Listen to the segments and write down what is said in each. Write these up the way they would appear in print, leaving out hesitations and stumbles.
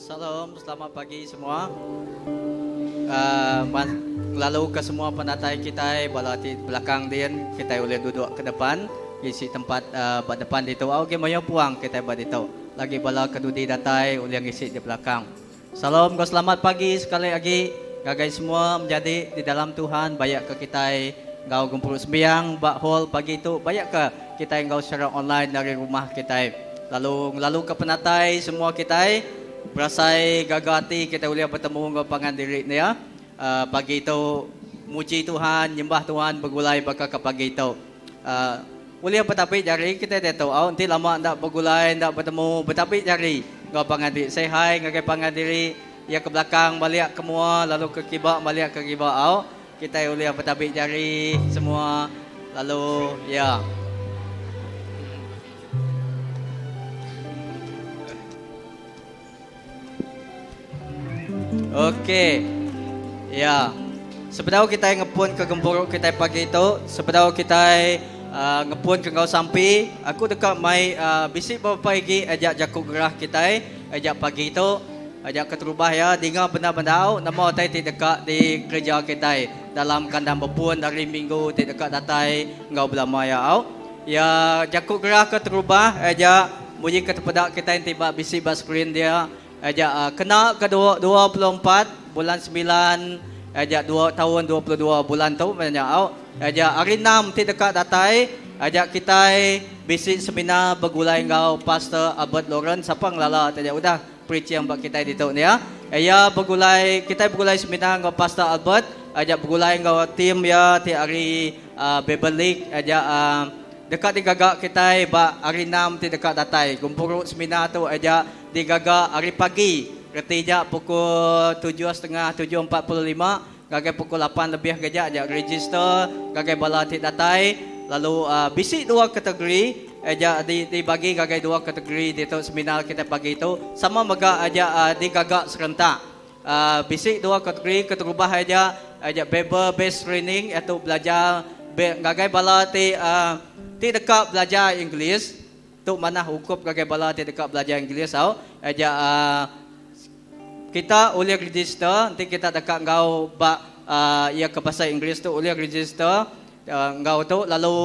Salam, selamat pagi semua. Lalu ke semua penatai kita, bala di belakang dia, kita boleh duduk ke depan, isi tempat depan itu. Oke, mau puang kita buat itu. Lagi bala kedudi datai, boleh isi di belakang. Salam, selamat pagi sekali lagi. Gagai semua menjadi di dalam Tuhan, banyak ke kita. Ngau gumpul sembiang, bak hall pagi itu, banyak ke kita ngau secara online dari rumah kita. Lalu ke penatai semua kita. Berasai gagati kita boleh bertemu dengan pangan diri ni ya. Pagi itu muji Tuhan, nyembah Tuhan, bergulai bakal ke pagi itu. Boleh bertapik jari kita dah tahu. Nanti lama tak bergulai, tak bertemu, bertapik jari. Ngau pangan diri, say hi ngagai pangan diri. Ya ke belakang balik ke mua, lalu ke kibak balik ke kibak. Kita boleh bertapik jari semua. Lalu ya. Okey. Ya. Sebenarnya kita ngepun ke gempuruk kita pagi itu, sebenarnya kita ngepun ke ngau sampi, aku dekat mai bisik beberapa pagi ajak jakuk gerah kita, ajak pagi itu, ajak keterubah ya, dengar benda-benda nama tai dekat di kerja kita dalam kandang berpun dari minggu dekat datai ngau belama ya au. Ya jakuk gerah keterubah ajak bunyi ke tepedak kita yang tiba bisik bas screen dia. Ajak kena ke 24 bulan 9 ajak 2 tahun 22 bulan tu banyak au. Ajak hari 6 ti dekat datai ajak kita bisik seminar bergulai ngau Pastor Albert Lawrence siapa ngelala tajak udah preach yang buat kita di tu ni ya. Ya bergulai kita bergulai seminar ngau Pastor Albert ajak bergulai ngau tim ya ti hari Bible League ajak dekat di gagak kita ba hari 6 ti dekat datai gumpuruk seminar tu ajak di gagak hari pagi ketiga pukul 7.30 7.45 gagai pukul 8 lebih gajak ajak register gagai bala ti datai lalu bisik dua kategori ajak dibagi gagai dua kategori di tu seminar kita pagi itu sama mega ajak di gagak serentak bisik dua kategori keterubah ajak Bible based training iaitu belajar gagai bala ti dekat belajar Inggeris tu mana hukum gagai bala ti dekat belajar Inggeris au ajak kita boleh register nanti kita dekat ngau bak ia ke bahasa Inggeris tu boleh register ngau tu lalu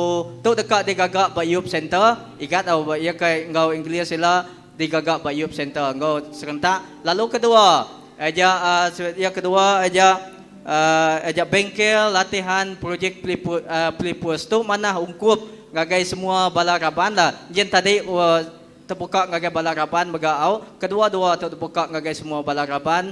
tu dekat di gagak bak youth center ikat au ia ke ngau Inggeris sila di gagak bak youth center ngau serentak lalu kedua ajak yang kedua ajak bengkel latihan projek pelipus tu mana ungkup gagai semua bala raban lah jen tadi terbuka ngagai balaraban mega au kedua-dua tu terbuka ngagai semua balaraban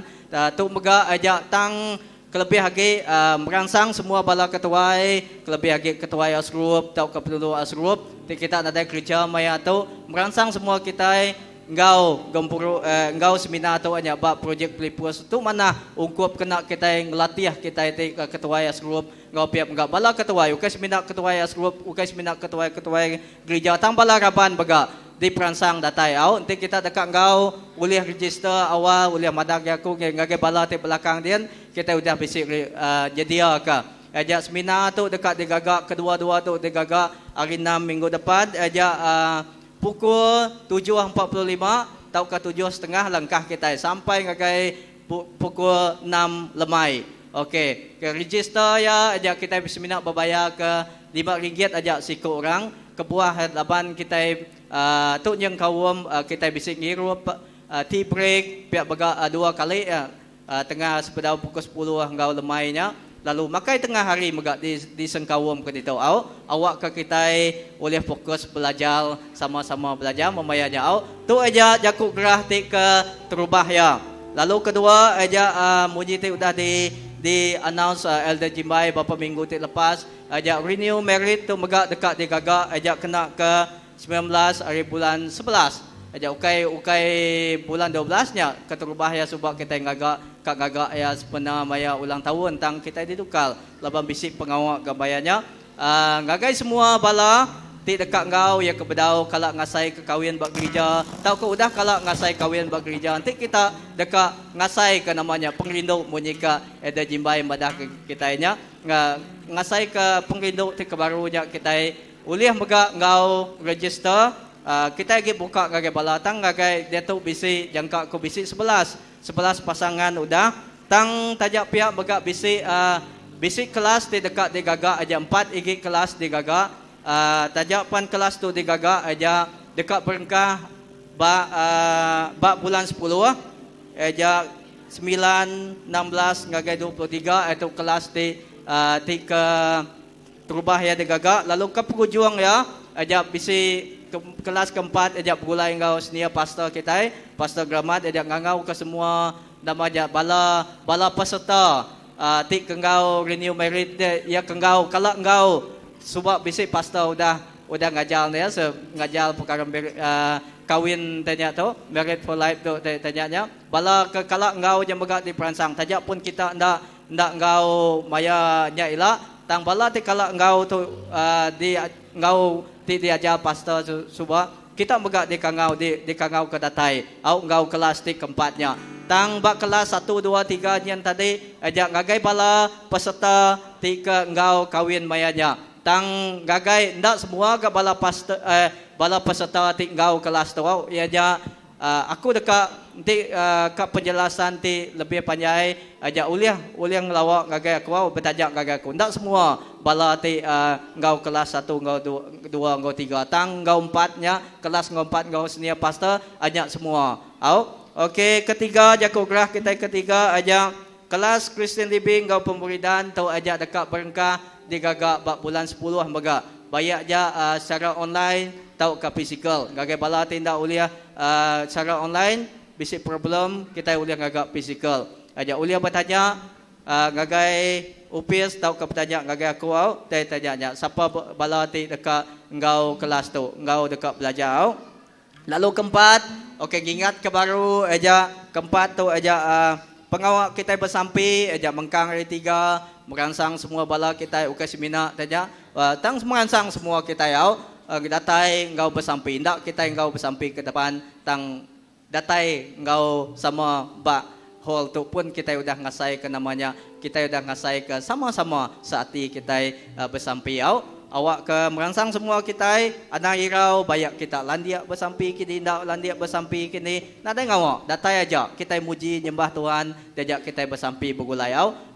tu mega ajak tang kelebih lagi merangsang semua bala ketuai kelebih lagi ketuai asrup tau kepelulu asrup kita ada kerja maya tu merangsang semua kita ngau gempuru ngau seminar tu anya bab projek pelipus tu mana ungkup kena kita ngelatih kita ketuai asrup ngau piap ngau bala ketuai ukai seminar ketuai asrup ukai seminar ketuai gereja tang balaraban bega di perangsang datai au nanti kita dekat ngau boleh register awal boleh madak aku ngagai bala ti belakang dia kita sudah bisik jadi ke ajak seminar tu dekat di gagak kedua-dua tu di gagak hari 6 minggu depan ajak pukul 7.45 tau ke 7.30 langkah kita sampai ngagai pukul 6 lemai. Okey, ke register ya ajak kita seminar berbayar ke RM5 ajak siku orang kebuah laban kita tu yang kawum kita bisik ngirup tea break pihak baga dua kali tengah sepeda pukul 10 ngau lemainya lalu makai tengah hari megak di sengkawum ke ditau awak ke kita boleh fokus belajar sama-sama belajar memayanya tu aja jakuk gerah ti ke terubah ya lalu kedua aja muji ti udah di announce Elder Jimbai beberapa minggu ti lepas ajak renew merit tu megak dekat di gagak ajak kena ke 19 hari bulan 11 ajak ukai bulan 12 nya keterubah ya sebab kita ngagak kak gagak ya sepenuh maya ulang tahun tang kita didukal laban bisik pengawak gabayanya ngagai semua bala ti dekat ngau ya kebedau kalak ngasai ke kawin bak gereja tau ke udah kalak ngasai kawin bak gereja nanti kita dekat ngasai ke namanya pengrindu munyika ada jimbai madah kita nya ngasai ke pengrindu ti kebarunya kita ulih mega ngau register kita lagi buka gagai bala tang gagai Datuk bisi jangka ko bisi 11 pasangan udah tang tajak pihak begak bisi bisi kelas di dekat di gagak aja 4 igi kelas di gagak tajak pan kelas tu di gagak aja dekat berengkah ba bulan 10 aja 9 16 gagai 23 itu kelas di ke terubah ya di gagak lalu ke penghujung ya aja bisi kelas keempat ajak bergulai engkau senia pastor kita pastor Gramat ajak ngangau ke semua nama ajak bala peserta tik engkau renew merit ya engkau kalau engkau sebab bisi pastor udah ngajar ya ngajar perkara kawin tanya tu merit for life tu tanya bala ke kalau engkau yang megak di peransang tajak pun kita ndak engkau maya nya ila tang bala ti kalau engkau tu di engkau ti diajar pastor suba kita megak di kangau ke datai au engkau kelas ti keempatnya tang bak kelas 1 2 3 nyen tadi ajak ngagai bala peserta ti ke engkau kawin mayanya tang gagai ndak semua ke bala pastor bala peserta ti engkau kelas tu ya ja aku dekat nanti ke penjelasan ti lebih panjang ajak uliah ngelawak gagai aku bertajak gagai aku ndak semua bala ti engkau kelas 1 engkau 2 engkau 3 tang engkau 4-nya kelas engkau 4 engkau senior pastor ajak semua okey ketiga jaku gerah kita ketiga ajak kelas Christian Living engkau pemuridan tau ajak dekat berengkah di gagak bak bulan 10 hamba bayar aja secara online tau ke physical gagai bala tindak uliah secara online bisi problem kita uliah gagak physical aja uliah bertanya gagai upis tau ke bertanya gagai aku tanya siapa bala ti dekat engkau kelas tu engkau dekat belajar lalu keempat okey ingat ke baru aja keempat tu aja pengawal kita bersampi aja mengkang hari 3 merangsang semua bala kita ukai seminar tanya tang merangsang semua kita datai engkau bersampi ndak kita engkau bersampi ke depan tang datai engkau sama bak hall tu pun kita udah ngasai ke namanya kita udah ngasai ke sama-sama saati kita bersampi awak ke merangsang semua kita anak irau banyak kita landia bersampi kini ndak landia bersampi kini nadai ngawak datai aja kita muji nyembah Tuhan dajak kita bersampi bergulai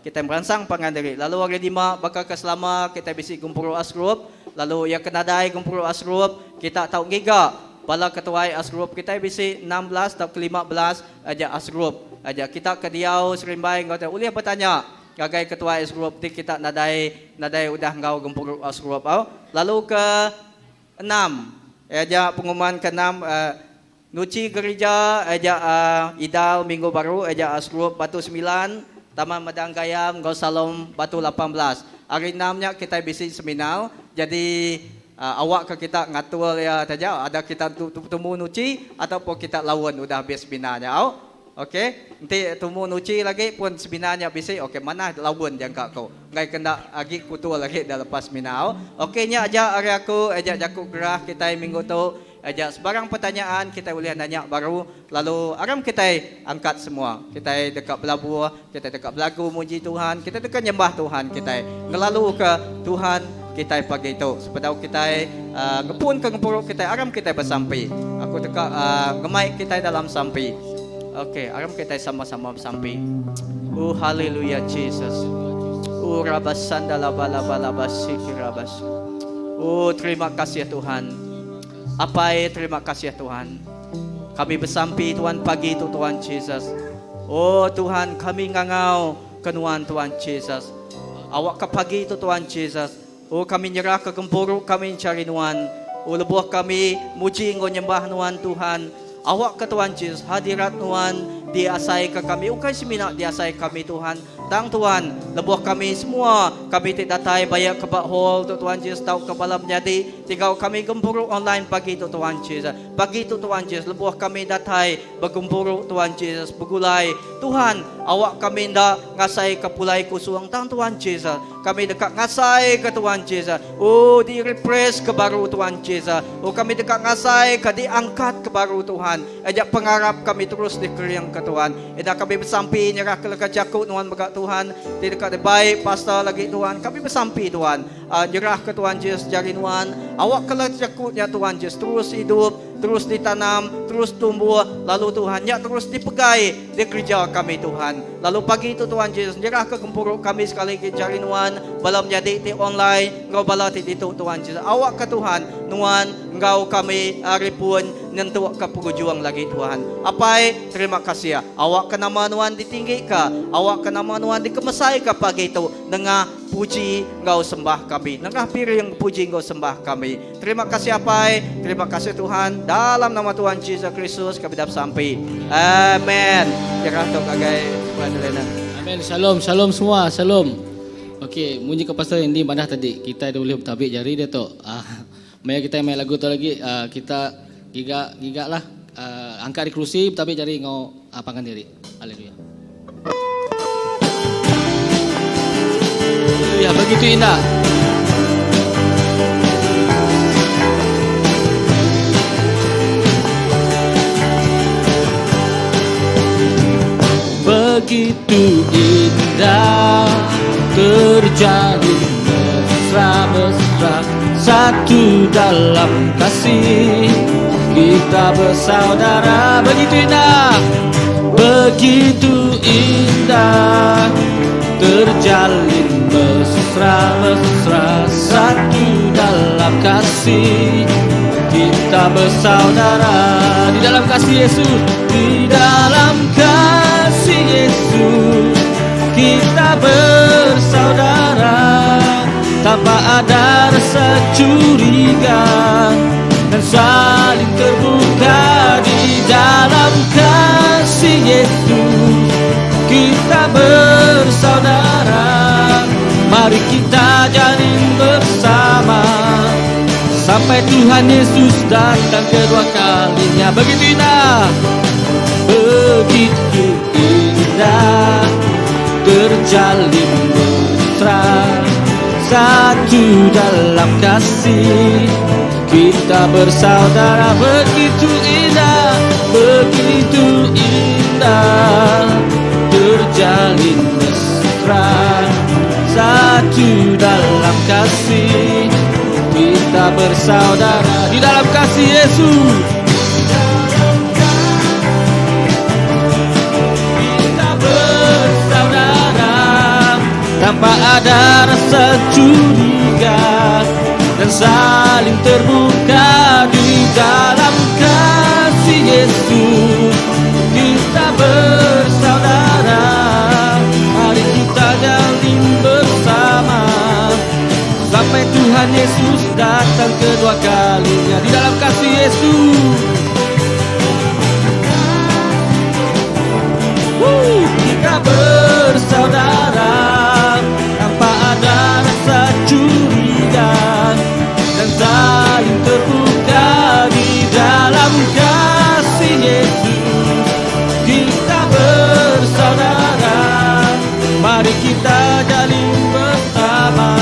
kita merangsang pangandiri lalu hari 5 bakal ke selama kita bisi gumpuru asgrup lalu yang kenadai gumpuru asgrup kita tahu giga bala ketua asgrup kita bisi 16 atau ke 15 aja asgrup aja kita ke diau serimbai ngau uliah bertanya gagai ketua asgrup ti kita nadai udah ngau gumpuru asgrup lalu ke 6 aja pengumuman ke 6 nuci gereja aja idal minggu baru aja asgrup Batu 9 Taman Madang Gayam Gau Salom Batu 18 hari 6-nya kita bisi seminar jadi awak ke kita ngatur ya saja ada kita temu nuci ataupun kita lawan udah habis seminarnya okey nanti temu nuci lagi pun seminarnya bisi okey mana lawan jangka kau ngai kena agi kutu lagi dah lepas seminar okeynya aja hari aku ajak jaku gerah kita minggu tu aja sebarang pertanyaan kita boleh nanya baru lalu aram kita angkat semua kita dekat belabuh kita dekat belagu muji Tuhan kita dekat nyembah Tuhan kita ngelalu ke Tuhan kita pagi itu sepedau kita ngepun ke ngepuruk kita aram kita bersampi aku dekat gemai kita dalam sampi okey aram kita sama-sama bersampi haleluya Jesus rabas sandala bala bala basikirabas terima kasih ya Tuhan terima kasih ya Tuhan kami bersampi Tuhan pagi itu Tuhan Jesus Tuhan kami ngangau kenuan Tuhan Jesus awak ke pagi itu Tuhan Jesus kami nyerah ke gempuruk kami cari nuan lebuh kami muji engkau nyembah nuan Tuhan awak ke Tuhan Jesus hadirat nuan diasai ke kami ukai seminar diasai kami Tuhan tang Tuhan lebuh kami semua kami tidak datai bayar ke bak hall tu Tuhan Jesus tahu kepala menjadi tinggal kami gempuruk online pagi tu Tuhan Jesus pagi tu Tuhan Jesus lebuh kami datai bergempuruk Tuhan Jesus bergulai Tuhan awak kami ndak ngasai ke pulai kusuang tang Tuhan Jesus kami dekat ngasai ke Tuhan Jesus di refresh ke baru Tuhan Jesus kami dekat ngasai ke diangkat ke baru Tuhan ajak pengarap kami terus dikeriang ke Tuhan edah kami bersampi nyerah ke lekat jakut nuan berkat Tuhan di dekat baik pastor lagi Tuhan kami bersampi Tuhan nyerah ke Tuhan Jesus jari nuan awak ke lekat jakutnya Tuhan Jesus terus hidup terus ditanam, terus tumbuh, lalu Tuhan ya terus dipegai di gereja kami Tuhan. Lalu pagi itu Tuhan Yesus, nyerah ke gempuruk kami sekali lagi jari Nuan, balam jadi di online, Engkau bala di itu Tuhan Yesus. Awak ke Tuhan, Nuan, Engkau kami hari pun nentu ke perjuang lagi Tuhan. Apai, terima kasih ya. Awak ke nama Nuan ditinggi ka, awak ke nama Nuan dikemesai ka pagi itu dengan puji Engkau sembah kami, dengan piring puji Engkau sembah kami. Terima kasih Apai, terima kasih Tuhan. Dalam nama Tuhan Yesus Kristus kami dapat sampai. Amin. Jangan tok agai Lena. Amin. Shalom, shalom semua, shalom. Okey, munyi ke pastor ini mana tadi? Kita dah boleh bertabik jari dia tu. Mari kita main lagu tu lagi. Kita gigak lah. Angkat di kerusi, bertabik jari ngau apangkan diri. Haleluya. Ya, begitu indah. Begitu indah terjalin mesra-mesra satu dalam kasih, kita bersaudara. Begitu indah, begitu indah terjalin mesra-mesra satu dalam kasih, kita bersaudara di dalam kasih Yesus, di dalam kasih Yesus kita bersaudara tanpa ada rasa curiga dan saling terbuka. Di dalam kasih Yesus kita bersaudara, mari kita jalin bersama sampai Tuhan Yesus datang kedua kalinya. Begitu indah, begitu indah terjalin mesra satu dalam kasih, kita bersaudara. Begitu indah, begitu indah terjalin mesra satu dalam kasih, kita bersaudara di dalam kasih Yesus. Kita bersaudara tanpa ada rasa curiga dan saling terbuka. Di dalam kasih Yesus kita bersaudara, mari kita jalin bersama sampai Tuhan Yesus datang kedua kalinya. Di dalam kasih Yesus kita bersaudara tanpa ada rasa curiga dan saling terbuka. Di dalam kasih Yesus kita bersaudara, mari kita jalin bersama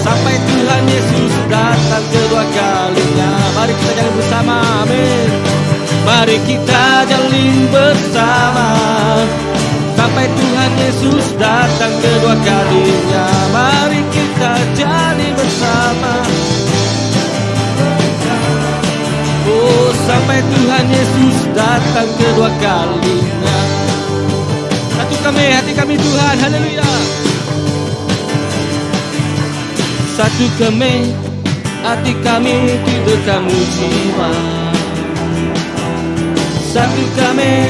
sampai Tuhan Yesus datang kedua kalinya. Mari kita jalin bersama, amin. Mari kita jalin bersama sampai Tuhan Yesus datang kedua kalinya. Mari kita jalin bersama, oh sampai Tuhan Yesus datang kedua kalinya. Satu kami, hati kami Tuhan, haleluya. Satu kami, hati kami tidak kamu jiwa. Satu kami,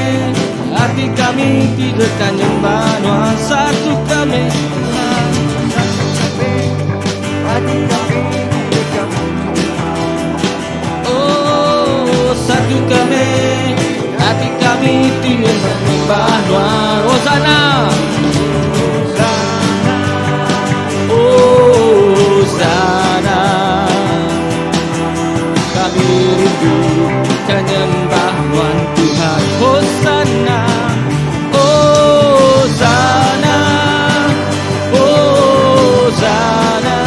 hati kami tidak kan nyembah Tuhan. Satu kami, hati kami tidak kamu jiwa. Oh, satu kami, hati kami tidak menyembah Tuhan. Oh sana, oh sana, kami rindu kan nyembah Tuhan Tuhan. Hosana, Hosana, Hosana,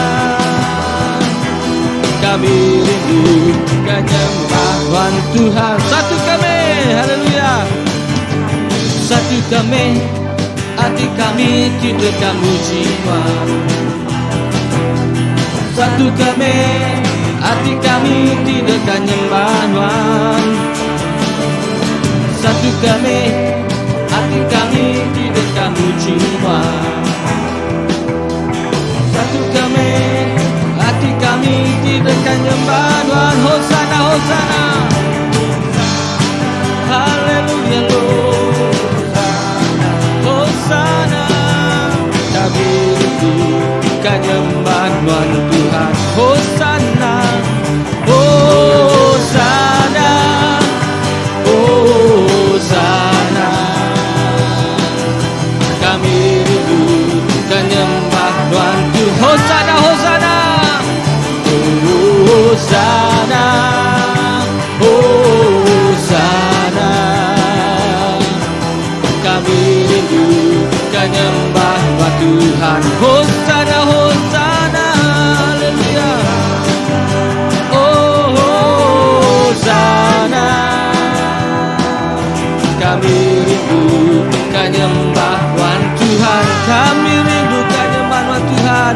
kami rindu kan nyembah Tuhan Tuhan. Satu kami, haleluya. Satu kami, hati kami tidak kamu jiwa. Satu kami, hati kami tidak akan nyembah Tuhan. Satu kami, hati kami tidak akan puji Tuhan. Satu kami, hati kami tidak akan nyembah Tuhan. Hosana, Hosana, haleluya Hosana, kami rindukan nyembah Tuhan Tuhan. Hosana, Hosana, Hosana, kami rindukan nyembah Tuhan Tuhan. Hosana, Hosana, Hosana, Hosana, kami rindukan nyembah Tuhan. Hosana, Hosana, haleluya. Oh, Hosana, kami rindukan nyembah Tuhan. Kami rindukan nyembah Tuhan.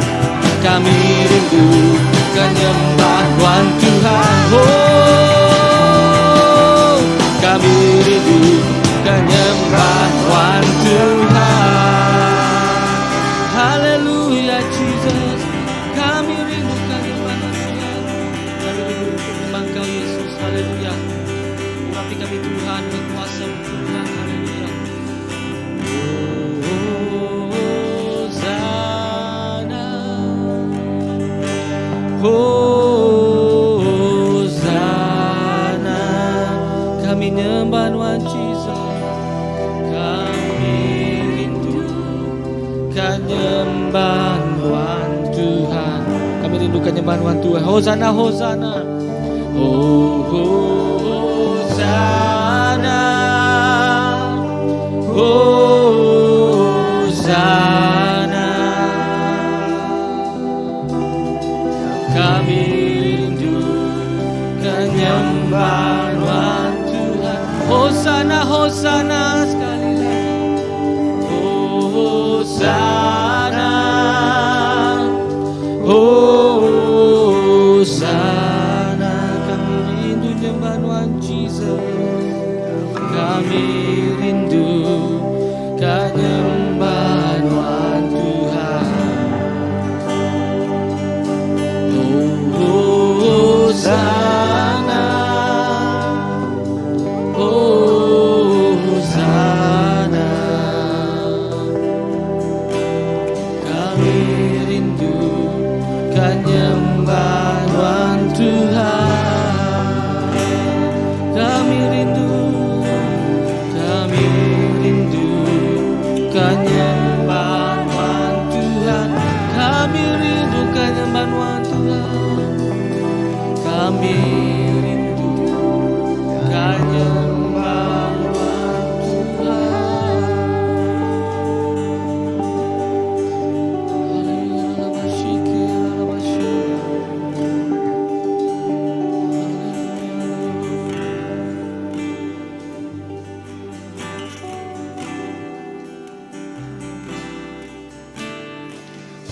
Kami rindukan nyembah Tuhan. Oh, kami rindukan nyembah Tuhan. Haleluya Jesus, kami rindukan nyembah Tuhan. Kami rindukan nyembah Engkau Yesus. Haleluya. Urapi kami Tuhan, berkuasa Tuhan. Haleluya. Hosana, kami nyembah Tuhan Jesus. Kami rindukan nyembah Tuhan Tuhan. Kami rindukan nyembah Tuhan Tuhan. Hosana, Hosana. Oh, Hosana, Hosana, kami rindukan nyembah Tuhan Tuhan. Hosana, Hosana, sekali lagi. Hosana, Hosana, kami rindu nyembah Tuhan Jesus. Kami rindukan nyembah Tuhan Tuhan. Hosana, Hosana, kami rindukan nyembah Tuhan Tuhan. Kami rindukan nyembah Tuhan Tuhan. Kami rindukan nyembah Tuhan Tuhan. Kami rindukan nyembah Tuhan.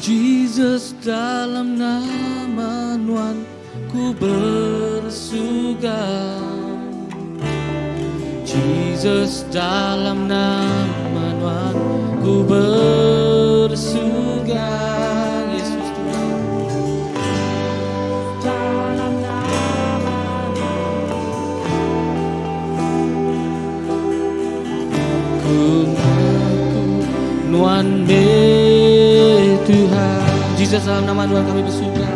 Jesus, dalam nama Tuhan ku bersuka. Jesus, dalam nama Tuhan ku bersuka. Yesus Tuhan, dalam nama ku Tuhan Tuhan. Jesus, dalam nama Tuhan kami bersuka.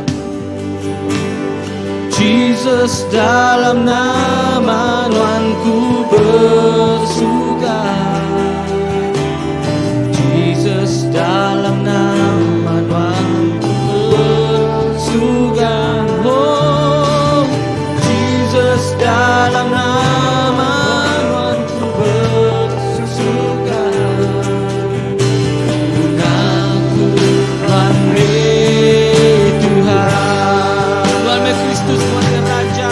Jesus, dalam nama Tuhan ku bersuka. Jesus, dalam nama Tuhan ku bersuka. Oh, Jesus, dalam nama Tuhan ku bersuka. Aku Tuhan Tuhan, Tuhan Kristus, Tuhan Raja.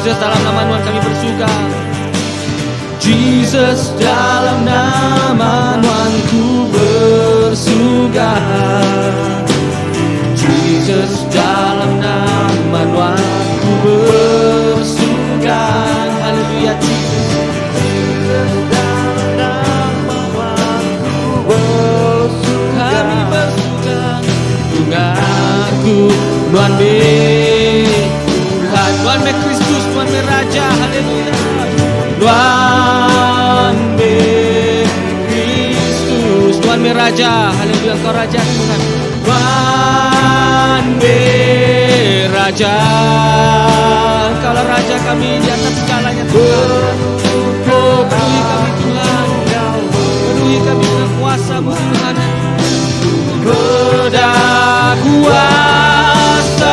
Jesus, dalam nama Tuhan kami bersuka. Jesus, dalam nama Tuhan ku bersuka. Jesus, dalam nama Tuhan ku bersuka. Haleluya, Jesus, dalam nama Tuhan ku bersuka. Kami bersuka. Tungaku Tuhan be Tuhan, Tuhan be Kristus, Tuhan be Raja. Haleluya. Tuhan be Kristus, Tuhan be Raja. Haleluya, Engkau Raja Tuhan. Tuhan be Raja, Engkaulah Raja kami di atas segalanya Tuhan. Oh, penuhi kami Tuhan, penuhi kami dengan kuasa-Mu Tuhan. Berdakuasa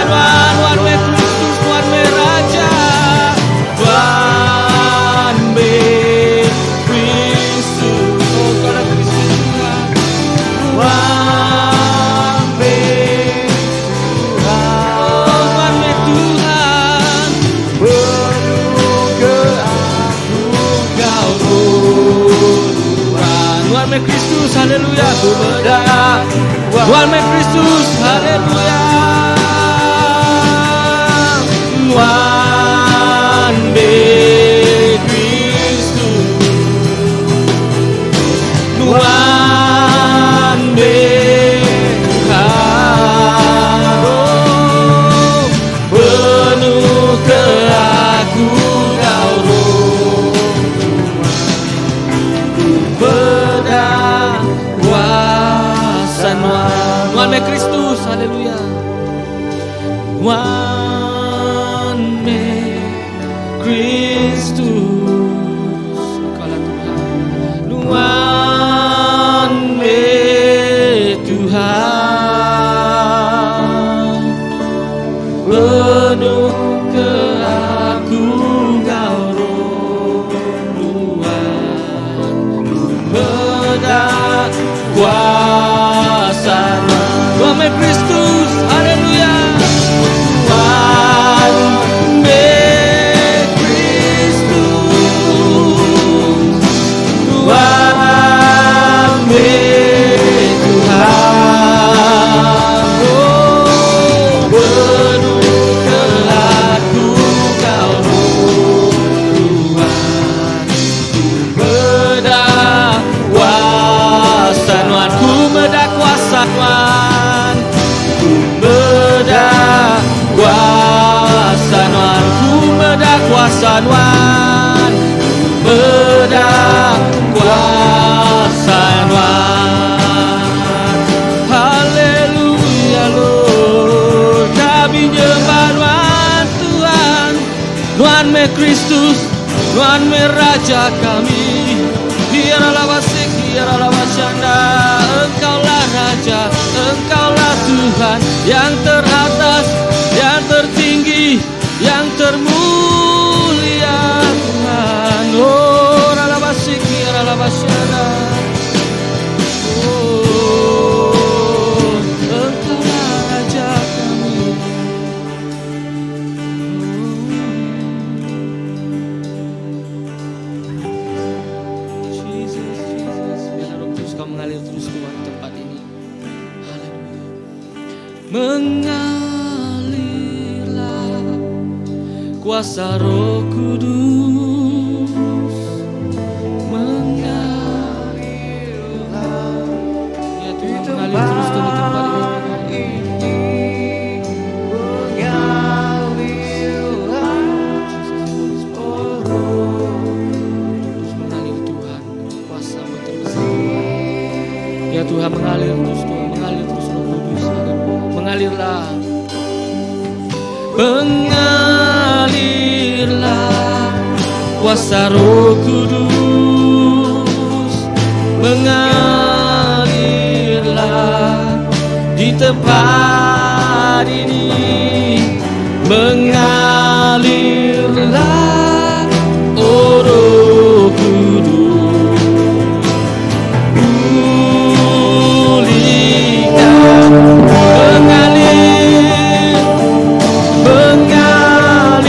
Tuhan, Tuhan be Kristus, Tuhan be Raja. Tuhan be Kristus, oh Engkaulah Kristus Tuhan. Tuhan be Tuhan, oh Tuhan be Tuhan. Penuh keagungan Engkau Tuhan. Tuhan be Kristus, haleluya. Tuhan be Kristus, haleluya. Tuhan be Kristus, Tuhan be Tuhan. Oh, penuh keagungan Roh Tuhan, berdakuasa Tuhan. Tuhan be Kristus, haleluya. Tuhan be Kristus, Engkaulah Tuhan. Tuhan be Tuhan, penuh keagungan Roh Tuhan, berdakuasa Tuhan be Kristus, haleluya. Tuhan be Kristus, Tuhan be Tuhan. Oh, penuh keagungan Roh Tuhan, berdakuasa Tuhan, ku berdakuasa Tuhan, ku berdakuasa Tuhan, ku berdakuasa Tuhan, berdakuasa Tuhan. Haleluya Lord, kami nyembah Tuhan, Tuhan me Kristus, Tuhan me Raja kami. Biarlah wasik, biarlah wasyanda, Engkaulah Raja, Engkaulah Tuhan yang teratas, yang tertinggi, yang termulia Tuhan. Oh, rala wasik, biarlah wasyanda. Oh, Engkaulah Raja kami. Jesus, Jesus, biarlah Roh Kudus Kau mengalir terus Tuhan di tempat ini. Haleluya. Mengalirlah kuasa Roh Kudus, mengalirlah. Ya Tuhan, mengalir terus Tuhan di tempat ini. Ya Tuhan, mengalir terus Tuhan, mengalir terus Roh Kudus, mengalirlah, mengalirlah kuasa Roh Kudus, mengalirlah di tempat ini, mengalirlah, oh Roh Kudus.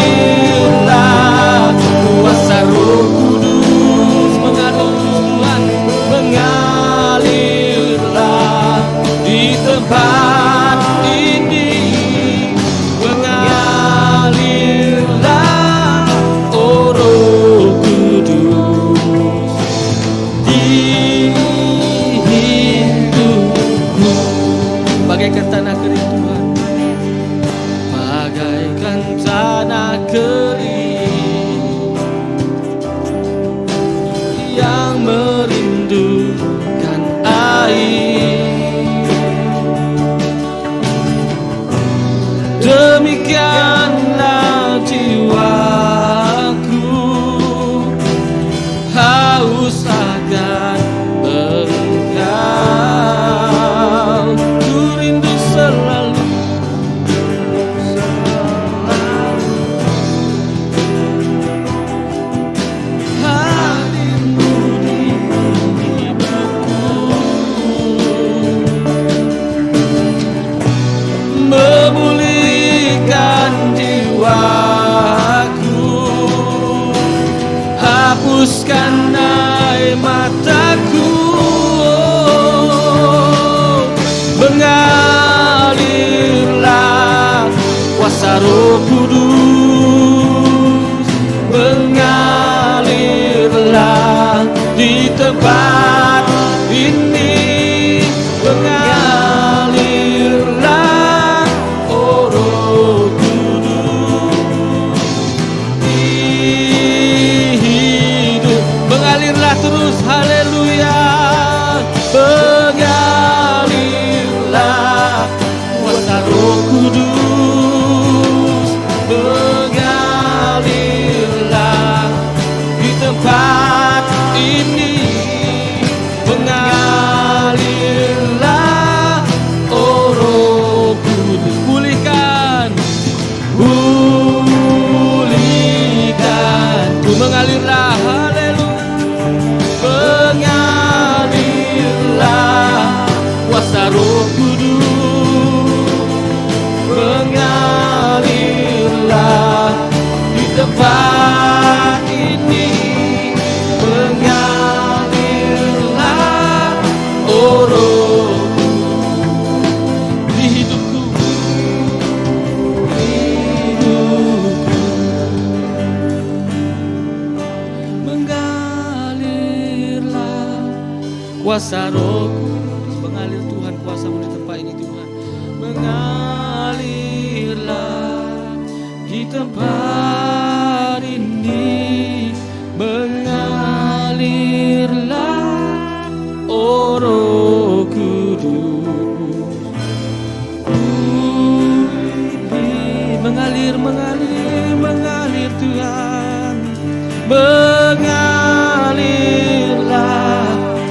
Mengalirlah hapuskan air mataku, mengalirlah kuasa Roh Kudus, mengalirlah di tempat ini, mengalirlah oh Roh Kudus di hidup, mengalirlah terus, haleluya, mengalirlah kuasa Roh Kudus, mengalirlah di tempat ini, mengalirlah oh Roh Kudus, pulihkan, pulihkan, ku mengalirlah, haleluya, mengalirlah kuasa Roh Kudus, mengalirlah di tempat ini, mengalirlah oh Roh di hidupku, mengalirlah kuasa Roh Kudus, mengalir Tuhan, kuasa-Mu di tempat ini Tuhan, mengalirlah di tempat ini, mengalirlah oh Roh Kudus, mengalir, mengalir, mengalir Tuhan, mengalirlah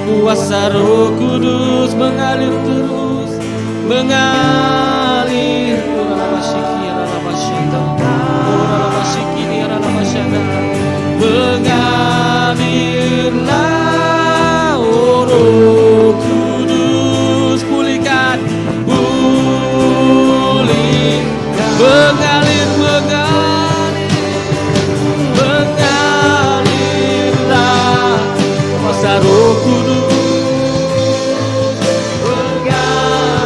kuasa Roh Kudus, mengalir terus, mengalir, mengalirlah oh Roh Kudus, pulihkan, pulihkan, mengalir, mengalir, mengalirlah kuasa Roh Kudus,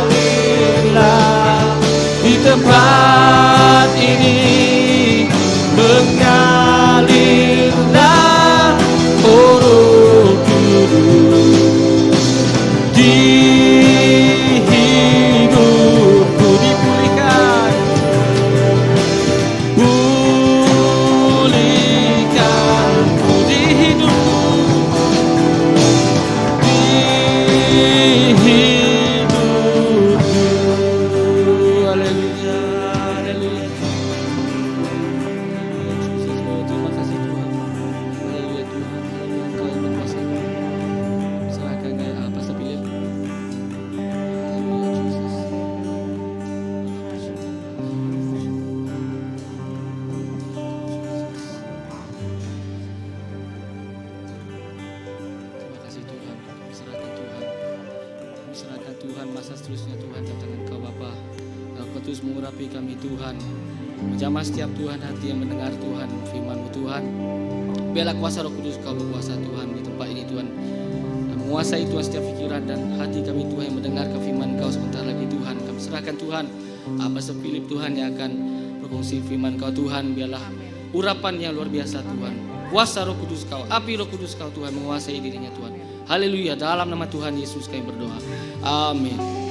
mengalirlah di tempat ini, mengalirlah oh Roh Kudus di hidupku, dipulihkan, pulihkan di hidupku, di hidupku, haleluya, haleluya. Terima kasih Tuhan, haleluya Tuhan, haleluya, Engkau yang berkuasa. Serahkan gaya Pastor Philip. Haleluya Jesus. Terima kasih Tuhan, kami serahkan Tuhan, kami serahkan Tuhan masa seterusnya Tuhan dalam tangan Kau Bapa. Kau terus mengurapi kami Tuhan, menjamah setiap Tuhan hati yang mendengar Tuhan firman-Mu Tuhan. Biarlah kuasa Roh Kudus Kau berkuasa Tuhan di tempat ini Tuhan, dan menguasai Tuhan setiap pikiran dan hati kami Tuhan yang mendengarkan firman Kau sebentar lagi Tuhan. Kami serahkan Tuhan Pastor Philip Tuhan yang akan berkongsi firman Kau Tuhan. Biarlah urapan yang luar biasa Tuhan, kuasa Roh Kudus Kau, api Roh Kudus Kau Tuhan menguasai dirinya Tuhan. Haleluya, dalam nama Tuhan Yesus kami berdoa, amin.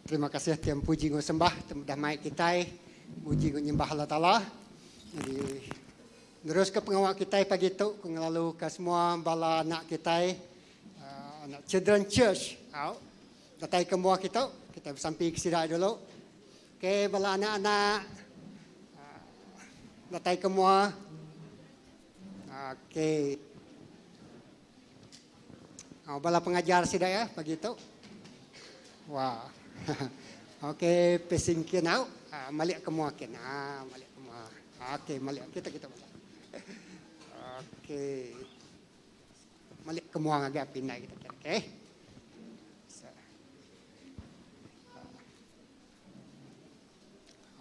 Terima kasih tiang puji ngu sembah dah mai kita puji ngu nyembah Allah Taala. Jadi terus ke pengawal kita pagi itu ngelalu ke semua bala anak kita anak children church au datai ke semua kita sampai ke sida dulu. Ke bala anak-anak datai ke semua. Oke. Bala pengajar sida ya pagi itu. Wah. Oke, pesingkin au. Malik ke muakin. Malik ke muak. Oke, malik kita balik. Oke. Malik ke muak agak pindah kita. Okey.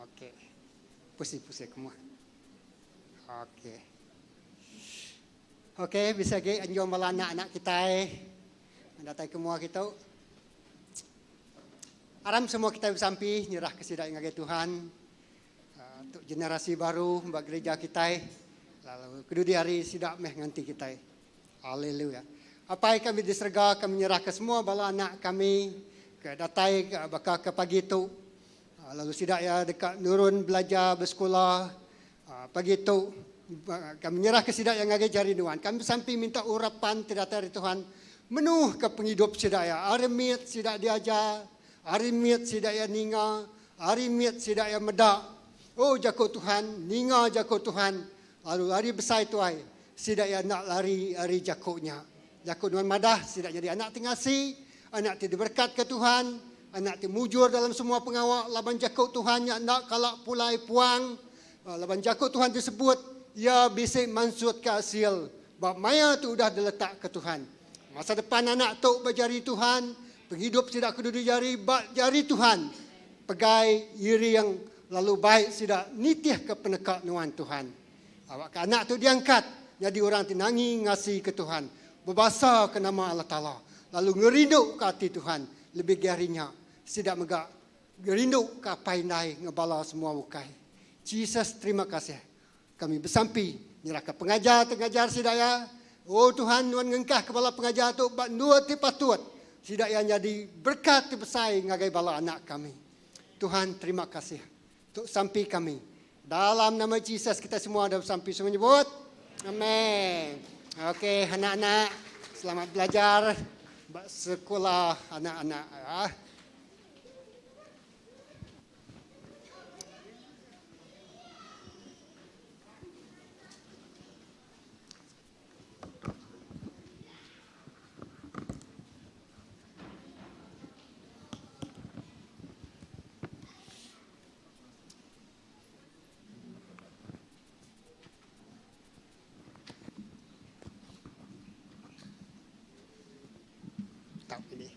Okey. Pusing-pusing semua. Okey. Okey, bisa ke anjung bala anak-anak kita datang ke mua kita. Aram semua kita bersampi nyerah kesidai ngagai Tuhan. Untuk generasi baru bagi gereja kita. Lalu kedua hari sidak meh nganti kita. Haleluya. Apa yang kami diserga kami nyerah ke semua bala anak kami ke datai bakal ke pagi itu. Lalu sidak ya dekat nurun belajar bersekolah. Pagi itu kami nyerah ke sidak yang ngagai jari Tuhan. Kami sampai minta urapan tidak dari Tuhan. Menuh ke penghidup sidak ya. Arimit sidak diajar. Arimit sidak ya ninga. Arimit sidak ya medak. Oh jago Tuhan. Ninga jago Tuhan. Lalu hari besar itu ay. Sidak ya nak lari hari jagonya. Jago Tuhan madah. Sidak jadi anak tingasi. Anak tidak berkat ke Tuhan. Anak tidak mujur dalam semua pengawal. Laban jago Tuhan yang nak kalak pulai puang. Laban jago Tuhan disebut. Ya bisik mansut ke hasil. Bab maya tu sudah diletak ke Tuhan. Masa depan anak tu berjari Tuhan. Penghidup tidak kedua jari. Bak jari Tuhan. Pegai iri yang lalu baik tidak nitih ke penekak nuan Tuhan. Awak ke anak tu diangkat. Jadi orang tinangi ngasih ke Tuhan. Berbahasa ke nama Allah Ta'ala. Lalu ngerinduk ke hati Tuhan. Lebih garinya. Tidak megak. Ngerinduk ke apa indai. Ngebala semua bukai. Jesus terima kasih. Kami bersampi, nyerahkan pengajar sidaya. Oh Tuhan, Tuhan ngengkah kepala pengajar tu, bak dua patut. Sidaya jadi berkat besar ngagai bala anak kami. Tuhan terima kasih. Untuk sampai kami. Dalam nama Jesus kita semua dah sampai semua nyebut. Amin. Okey, anak-anak, selamat belajar. Sekolah anak-anak. Ya. Ini.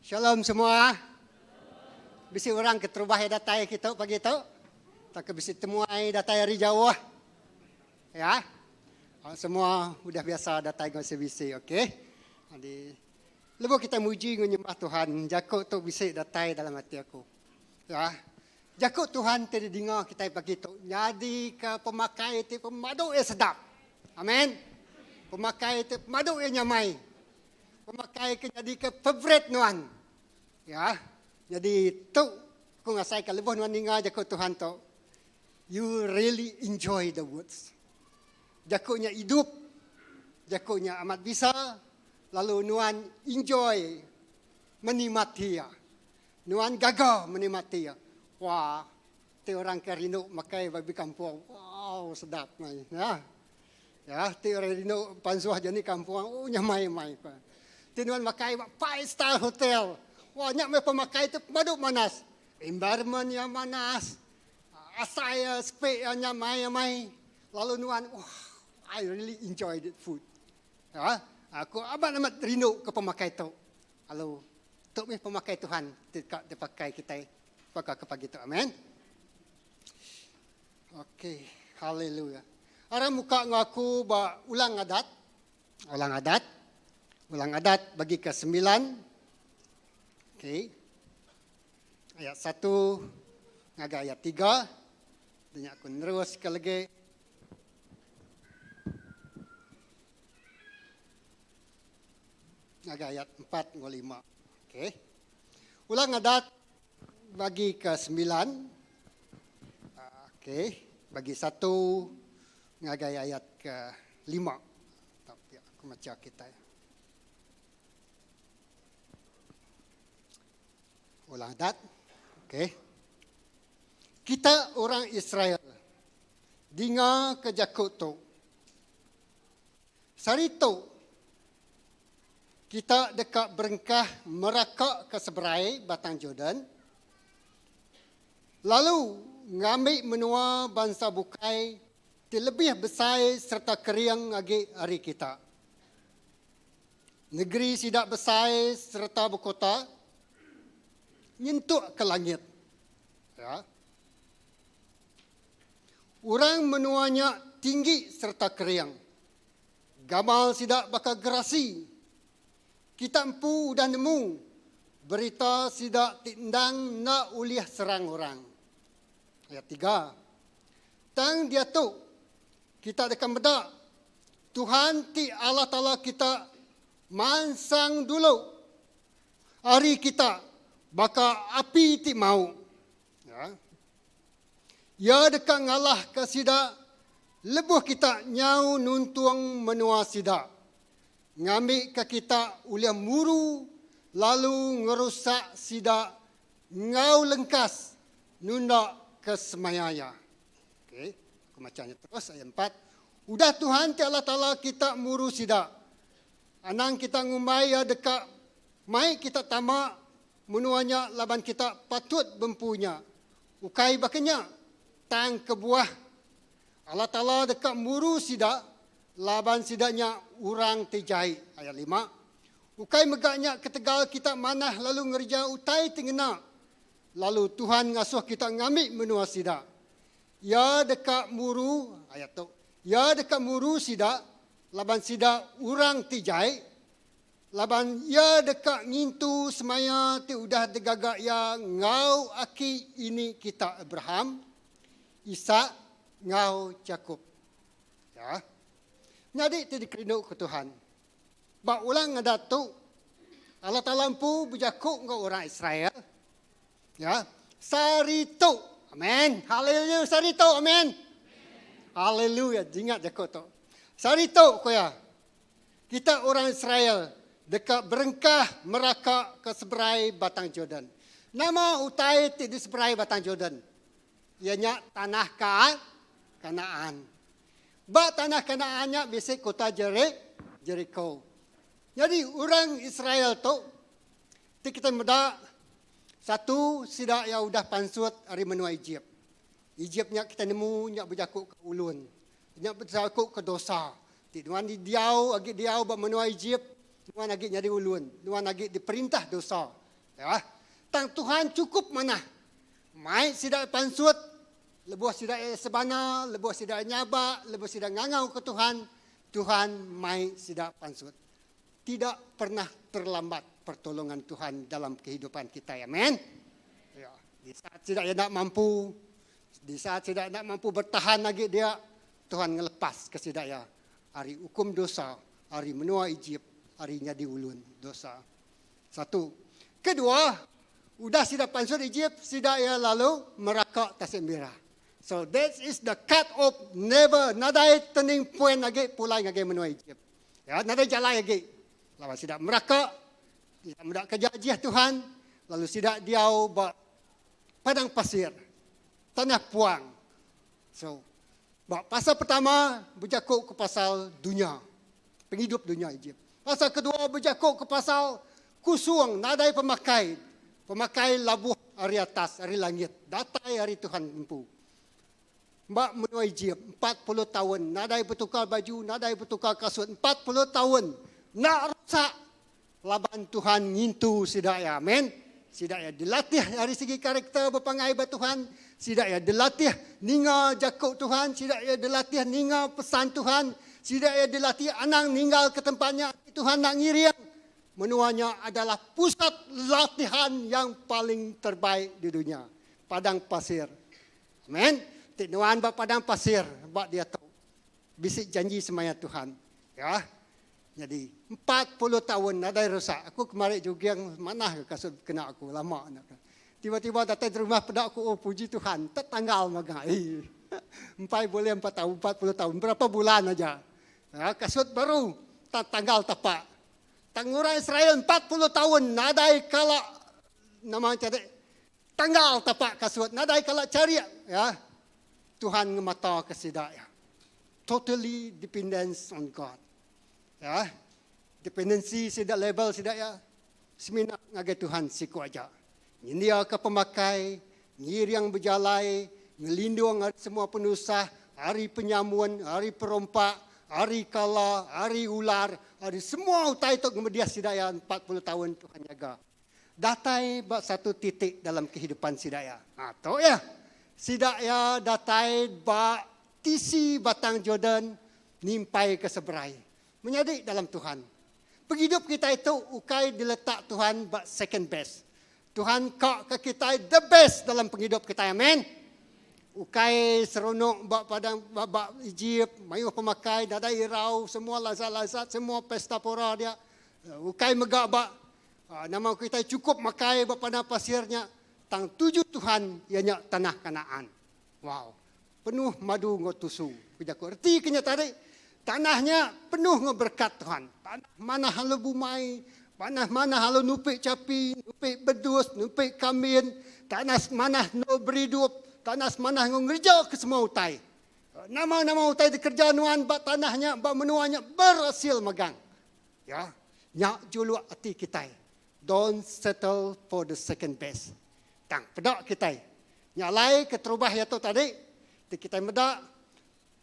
Shalom semua. Bisi orang keterubah datai kita pagi itu. Tak bisi temuai datai hari jauh. Ya, semua sudah biasa datang ke CBC, okey? Jadi, lepas kita muji menyembah Tuhan, jakut tu bisa datang dalam hati aku. Ya, jakut Tuhan tidak dengar kita pagi tu. Jadi ke pemakai itu pemadu yang sedap. Amin. Pemakai itu pemadu yang nyamai. Pemakai ke jadi ke favorite nuan. Ya, jadi tu aku ngasai ke lebih nuan dengar jakut Tuhan tu. You really enjoy the words. Jakutnya hidup, jakutnya amat bisa, lalu nuan enjoy menikmati ya. Nuan gagah menikmati ya. Wah, ti orang kerindu makai babi kampung. Wow, sedap mai. Ya. Ya, ti orang rindu pansuah jadi kampung. Oh, nyamai-mai. Ti nuan makai 5-star hotel. Wah, nyak me pemakai itu madu manas. Environment yang manas. Asai spek yang nyamai-nyamai. Lalu nuan, wah, I really enjoy that food. Ya, aku amat rindu ke pemakai itu. Lalu, tok meh pemakai Tuhan tidak dipakai kita pakai ke pagi itu. Amin. Okey, haleluya. Ara muka ngaku ba ulang adat. Ulang adat bagi ke 9. Okey. Ayat 1 ngaga ayat 3. Dan aku terus ke lagi. Ngaga ayat 4 ngol 5. Okey. Ulang adat bagi ke 9. Okey, bagi 1 ngaga ayat ke 5. Tapi aku baca kita. Ulang adat. Okey. Kita orang Israel dinga ke jakut tu. Sari tu, kita dekat berengkah merakak ke seberai Batang Jordan. Lalu ngambil menua bangsa bukai lebih besar serta keriang agi hari kita. Negeri sidak besar serta berkota nyentuk ke langit. Ya. Orang menuanya tinggi serta keriang. Gamal sidak bakal gerasi. Kita empu dan nemu berita sidak tindang nak uliah serang orang. Ayat 3. Tang dia tu kita akan bedak. Tuhan ti Allah Ta'ala kita mansang dulu. Hari kita baka api ti mau. Ya. Ya dekat ngalah ke sida. Lebuh kita nyau nuntuang menua sida. Ngambil ke kita uliah muru. Lalu ngerusak sida. Ngau lengkas. Nunda ke semayaya. Okey. Macamnya terus ayat 4. Udah Tuhan ti Allah Ta'ala kita muru sida. Anang kita ngumbai ya dekat. Mai kita tamak. Menuanya laban kita patut bempunya. Ukai bakanya. Tang ke buah. Allah Ta'ala dekat muru sida. Laban sidanya urang tejai. Ayat 5. Ukai megaknya ketegal kita manah lalu ngerja utai tengena. Lalu Tuhan ngasuh kita ngambil menua sida. Ya dekat muru, ayat tu. Ya dekat muru sida, laban sida urang tijai. Laban ya dekat ngintu semaya ti udah degagak ya ngau aki ini kita Abraham, Ishak, ngau Yakub. Ya. Jadi ti dikerinduk ke Tuhan. Ba ulang ngadatu Allah Ta'ala empu berjakuk ngau orang Israel. Ya. Saritu. Amin. Haleluya. Sarito. Amin. Haleluya. Jingat jakut tu. Sarito ko ya. Kita orang Israel dekat berengkah merakak ke seberai Batang Jordan. Nama utai di seberai Batang Jordan. Ianya tanah Kanaan. Ba tanah Kanaannya biasa kota Jericho. Jadi orang Israel tu kita muda. Satu, sidak yang udah pansut hari menua Egypt. Egyptnya kita nemu, nyak berjakuk ke ulun. Nyak berjakuk ke dosa. Nuan di diau, agi diau buat menua Egypt. Nuan agi nyari ulun. Nuan agi diperintah dosa. Ya. Tang Tuhan cukup mana. Mai sidak pansut. Lebuh sidak sebana, lebuh sidak nyabak, lebuh sidak ngangau ke Tuhan. Tuhan mai sidak pansut. Tidak pernah terlambat pertolongan Tuhan dalam kehidupan kita. Amin. Ya, di saat tidak nak mampu, di saat tidak nak mampu bertahan lagi dia, Tuhan ngelepas ke sidak ya. Hari hukum dosa, hari menua Egypt, harinya diulun dosa. Satu. Kedua, udah sidak pansut Egypt, sidak ya lalu merakak Tasik Merah. So that is the cut off, never, nadai turning point lagi pulai lagi menua Egypt. Ya, nadai jalan lagi. Lawan sidak merakak, tidak mendak kejajiah Tuhan, lalu sidak diau bak padang pasir, tanah puang. So, bak pasal pertama berjakuk ke pasal dunia, penghidup dunia Egypt. Pasal kedua berjakuk ke pasal kusuang, nadai pemakai labuh hari atas, hari langit, datai hari Tuhan empu. Mbak menua Egypt 40 tahun, nadai bertukar baju, nadai bertukar kasut 40 tahun, nak rusak. Laban Tuhan ngintu sidak ya. Amin. Sidak ya dilatih dari segi karakter berpangai bat Tuhan. Sidak ya dilatih ninga jakuk Tuhan. Sidak ya dilatih ninga pesan Tuhan. Sidak ya dilatih anang ninggal ke tempatnya Tuhan nak ngiriang. Menuanya adalah pusat latihan yang paling terbaik di dunia. Padang pasir. Amin. Tinuan bak padang pasir. Bak dia tahu. Bisik janji semaya Tuhan. Ya. Jadi 40 tahun nadai rosak. Aku kemarin juga yang mana kasut kena aku lama. Tiba-tiba datang di rumah pedak aku, oh puji Tuhan, tertanggal maga. Empai boleh 4 tahun, 40 tahun, berapa bulan aja. Ya, kasut baru, tanggal tapak. Tangura Israel 40 tahun, nadai kala nama cari tanggal tapak kasut, nadai kala cari ya. Tuhan ngemata ke sidak ya. Totally dependence on God. Ya. Dependensi sidak level sidak ya. Semina ngagai Tuhan siku aja. Nyendia ke pemakai, ngir yang berjalai, ngelindung semua penusah, hari penyamuan, hari perompak, hari kala, hari ular, hari semua utai itu kemudian sidaya 40 tahun Tuhan jaga. Datai bak satu titik dalam kehidupan sidaya. Atau ya, sidaya datai bak tisi batang Jordan nimpai ke seberai. Menjadi dalam Tuhan. Penghidup kita itu ukai diletak Tuhan bak second best. Tuhan kak ke kita the best dalam penghidup kita. Amin. Ukai seronok bak padang bak Egypt, mayu pemakai, dada irau, semua lazat-lazat, semua pesta pora dia. Ukai megak bak nama kita cukup makai bak padang pasirnya. Tang tuju Tuhan ianya tanah Kanaan. Wow. Penuh madu ngotusu. Kujaku erti kenyataan tanahnya penuh ngeberkat Tuhan. Tanah mana halu bumai, tanah mana halu nupik capi, nupik bedus, nupik kamin, tanah mana no beridup, tanah mana ngerja ke semua utai. Nama-nama utai dikerja nuan bak tanahnya, bak menuanya berhasil megang. Ya, nyak julu hati kita. Don't settle for the second best. Tang pedak kita. Nyalai keterubah ya tu tadi. Kita medak.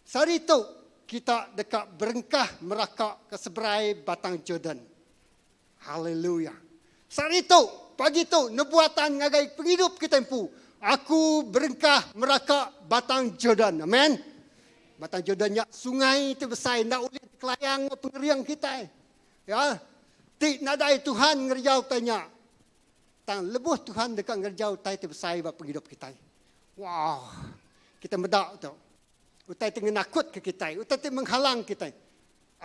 Sari tu kita dekat berengkah merakak ke seberai batang Jordan. Haleluya. Sari tu pagi tu nubuatan ngagai penghidup kita empu. Aku berengkah merakak batang Jordan. Amen. Batang Jordan yak sungai tu besar nak ulit kelayang pengeriang kita. Ya. Tik nadai Tuhan ngerjau tanya. Tang lebuh Tuhan dekat ngerjau tai tu besar bab penghidup kita. Wow. Kita medak tu. Utai tengah nakut ke kita. Utai tengah menghalang kita.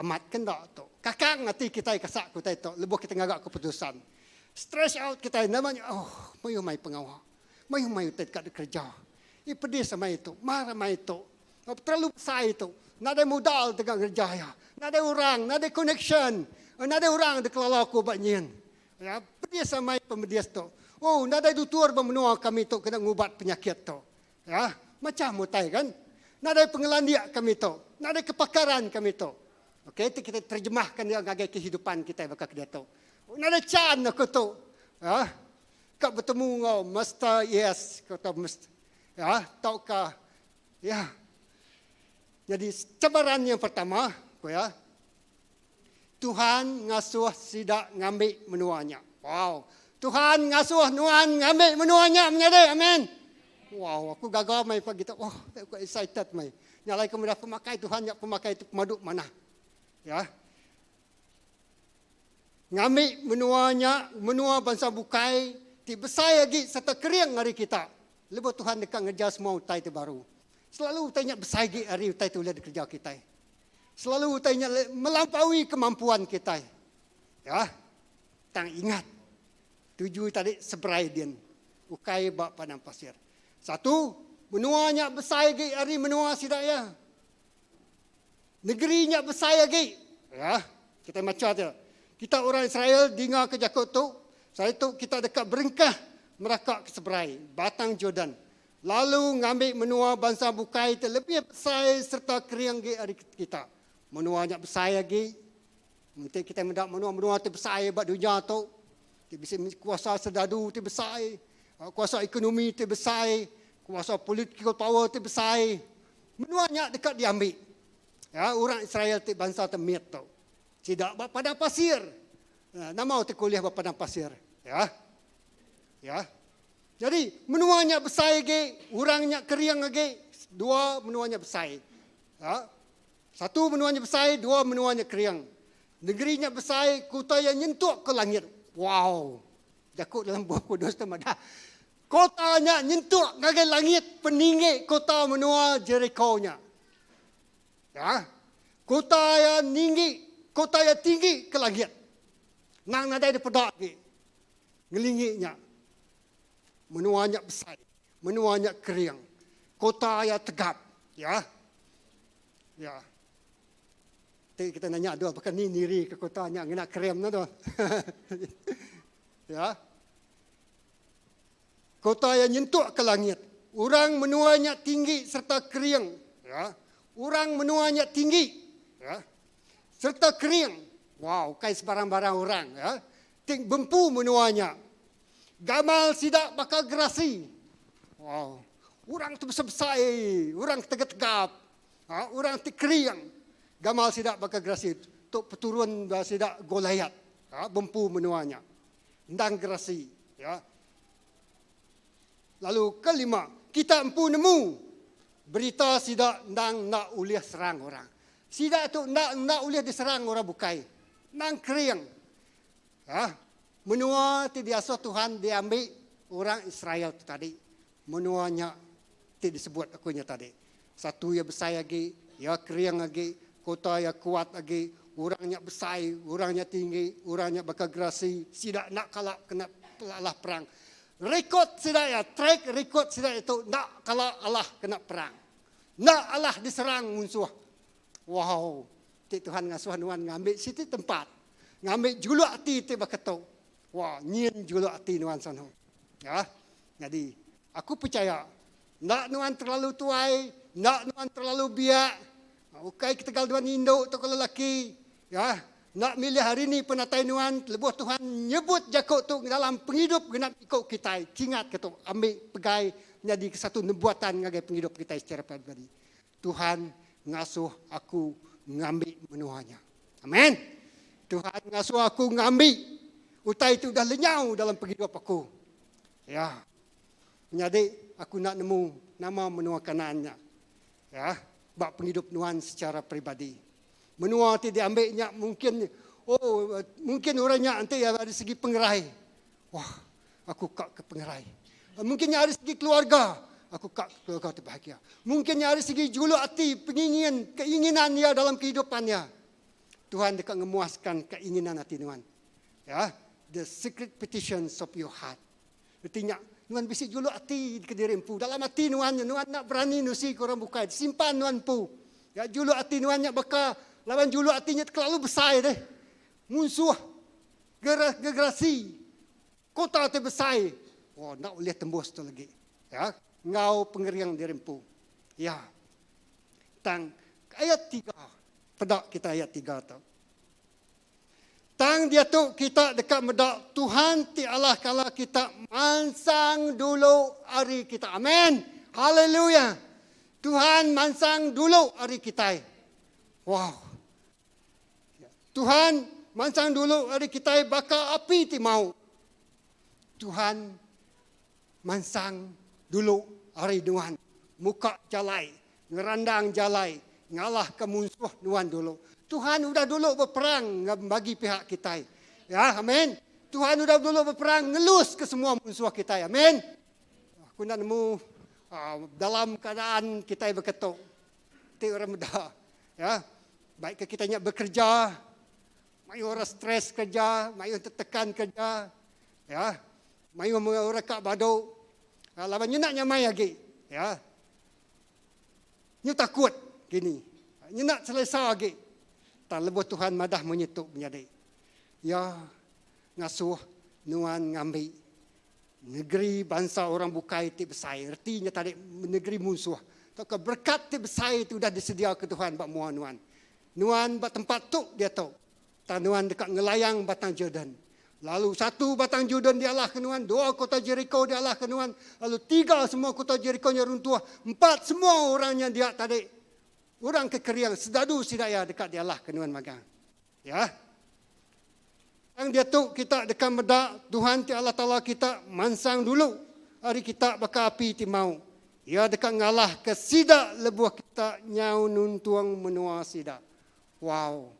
Amat kendak tu. Kakang hati kita kasak ku tai tu. Lebuh kita ngagak keputusan. Stress out kita namanya. Oh, mayu mai pengawal. Mayu mai utai dekat kerja. Pedih sama itu. Marah mai itu. Terlalu besar itu. Nada modal tengah kerja ya. Nada orang, nada connection. Nada orang de kelala aku banyin. Ya, pedih sama pemedias tu. Oh, nada doktor memenua kami tu kena ngubat penyakit tu. Ya, macam mutai kan? Nada pengelandiak kami tu. Nada kepakaran kami tu. Okey, itu kita terjemahkan dia ngagai kehidupan kita bakal dia tu. Nada can aku tu. Ya. Kau bertemu ngau master yes, kau tahu mesti. Ya, taukah? Ya. Jadi cabaran yang pertama, kau ya. Tuhan ngasuh sidak ngambil menuanya. Wow. Tuhan ngasuh nuan ngambil menuanya menjadi. Amin. Wow, aku gagal mai pagi tu. Oh, aku excited mai. Nyalai kemudian pemakai Tuhan yang pemakai itu pemaduk mana. Ya. Ngambil menuanya, menua bangsa bukai, ti besar lagi serta kering hari kita. Lepas Tuhan dekat ngejar semua utai itu baru. Selalu utainya besar lagi hari utai itu lihat kerja kita. Selalu utainya melampaui kemampuan kita. Ya. Tang ingat. Tuju tadi seberai dia. Ukai bak padang pasir. Satu, menuanya besar lagi hari menua sidaya. Negerinya besar lagi. Ya. Kita macam tu. Kita orang Israel dengar ke Jakut tu. Saya tu kita dekat berengkah merakak ke seberai. Batang Jordan. Lalu ngambil menua bangsa bukai itu lebih besar serta kering lagi hari kita. Menuanya besar lagi. Mungkin kita mendak menua tu besar buat dunia tu. Bisa kuasa serdadu tu besar. Kuasa ekonomi tu besar. Kuasa political power tu besar. Menuanya dekat diambil. Ya, orang Israel tu bangsa temit tu. Tidak buat padang pasir. Nama tu kuliah buat padang pasir. Ya. Ya. Jadi menuanya besar lagi. Orangnya kering lagi. Dua menuanya besar. Ya. Satu menuanya besar, dua menuanya kering. Negerinya besar, kota yang nyentuh ke langit. Wow. Jakut dalam buah kudus tu ada. Kotanya nyentuh ke langit, peninggi kota menua Jericho-nya. Ya. Kota yang tinggi ke langit. Nang nadai di pedak lagi. Ngelinginya. Menuanya besar. Menuanya kering. Kota yang tegap. Ya. Ya. Kita nanya doa, apakah ni niri ke kotanya, ngena krem na doa. Ya. Kota yang nyentuh ke langit. Orang menuanya tinggi serta kering. Ya. Orang menuanya tinggi. Ya. Serta kering. Wow, kait sebarang-barang orang. Ya. Ting bempu menuanya. Gamal sidak bakal gerasi. Wow. Orang tu besar-besar. Orang tegap-tegap. Ha, orang tu kering. Gamal sidak bakal gerasi. Tok peturun sidak Goliat. Ha, bempu menuanya. Ndang gerasi. Ya. Lalu kelima, kita empu nemu berita sidak nang nak uliah serang orang. Sidak tu nak uliah diserang orang bukai. Nang kering. Ya. Menua ti biasa Tuhan diambil orang Israel tu tadi. Menuanya ti disebut akunya tadi. Satu ya besar lagi, ya kering lagi, kota ya kuat lagi, orangnya besar, orangnya tinggi, orangnya bakal gerasi, sidak nak kalah kena Allah perang. Rekod sidak ya, track rekod sidak itu nak kalah Allah kena perang. Nak Allah diserang musuh. Wow, ti Tuhan ngasuh nuan ngambil situ tempat. Ngambil juluk hati ti bakato. Wah, nyin juluk hati nuan sono. Ya. Jadi, aku percaya nak nuan terlalu tuai, nak nuan terlalu biak. Ukai kita gal nuan induk tu kalau lelaki. Ya. Nak milih hari ni penatai nuan, lebuh Tuhan nyebut jakut tu dalam penghidup genap ikut kita. Cingat kita ambil pegai menjadi satu nubuatan ngagai penghidup kita secara pribadi. Tuhan ngasuh aku ngambil menuanya. Amin. Tuhan ngasuh aku ngambil. Utai itu dah lenyau dalam penghidup aku. Ya. Jadi aku nak nemu nama menua Kanaannya. Ya. Bak penghidup nuan secara pribadi. Menua tu diambilnya mungkin orangnya nanti dari segi pengerai. Wah, aku kak ke pengerai. Mungkin dari segi keluarga, aku kak keluarga terbahagia. Mungkin dari segi juluk hati, keinginan dia dalam kehidupannya. Tuhan dekat memuaskan keinginan hati nuan. Ya, the secret petitions of your heart. Artinya, nuan bisik juluk hati ke diri empu. Dalam hati nuan nak berani nusi korang bukai. Simpan nuan pu. Ya, juluk hati nuannya bakal lawan juluk hatinya terlalu besar deh. Musuh, gerasi, kota terbesar. Oh, nak boleh tembus tu lagi. Ya, ngau pengeriang dirempu. Ya. Tang ayat 3. Pedak kita ayat 3 tu. Tang dia tu kita dekat medak Tuhan ti Allah kala kita mansang dulu hari kita. Amin. Haleluya. Tuhan mansang dulu hari kita. Wow. Tuhan mansang dulu hari kita bakal api ti mau. Tuhan mansang dulu hari nuan. Muka jalai, ngerandang jalai, ngalah ke musuh nuan dulu. Tuhan sudah dulu berperang bagi pihak kita. Ya, amin. Tuhan sudah dulu berperang ngelus ke semua musuh kita. Amin. Aku nak nemu dalam keadaan kita berketuk. Ti orang muda. Ya. Baik ke kita bekerja, mai orang stres kerja, mai orang tertekan kerja, ya, mai orang kak baduk, lawan nyu nak nyamai lagi, ya, nyu takut gini, nyu nak selesa lagi, tak lebuh Tuhan madah menyetuk menjadi, ya, ngasuh nuan ngambil negeri bangsa orang bukai ti besar, artinya tadi negeri musuh, tak berkat ti besar itu dah disedia ke Tuhan bak muan nuan, nuan bak tempat tu dia tahu. Tanuan dekat ngelayang batang Jordan. Lalu 1 batang Jordan dialah kenuan, 2 kota Jericho dialah kenuan, lalu 3 semua kota Jericho-nya runtuh, 4 semua orangnya dia tadi. Orang kekeriang, sedadu sidaya dekat dialah kenuan magang. Ya. Yang dia tu kita dekat medak, Tuhan ti Allah Ta'ala kita mansang dulu. Hari kita bakal api ti mau. Ya dekat ngalah ke sidak lebuh kita nyau nuntuang menua sidak. Wow.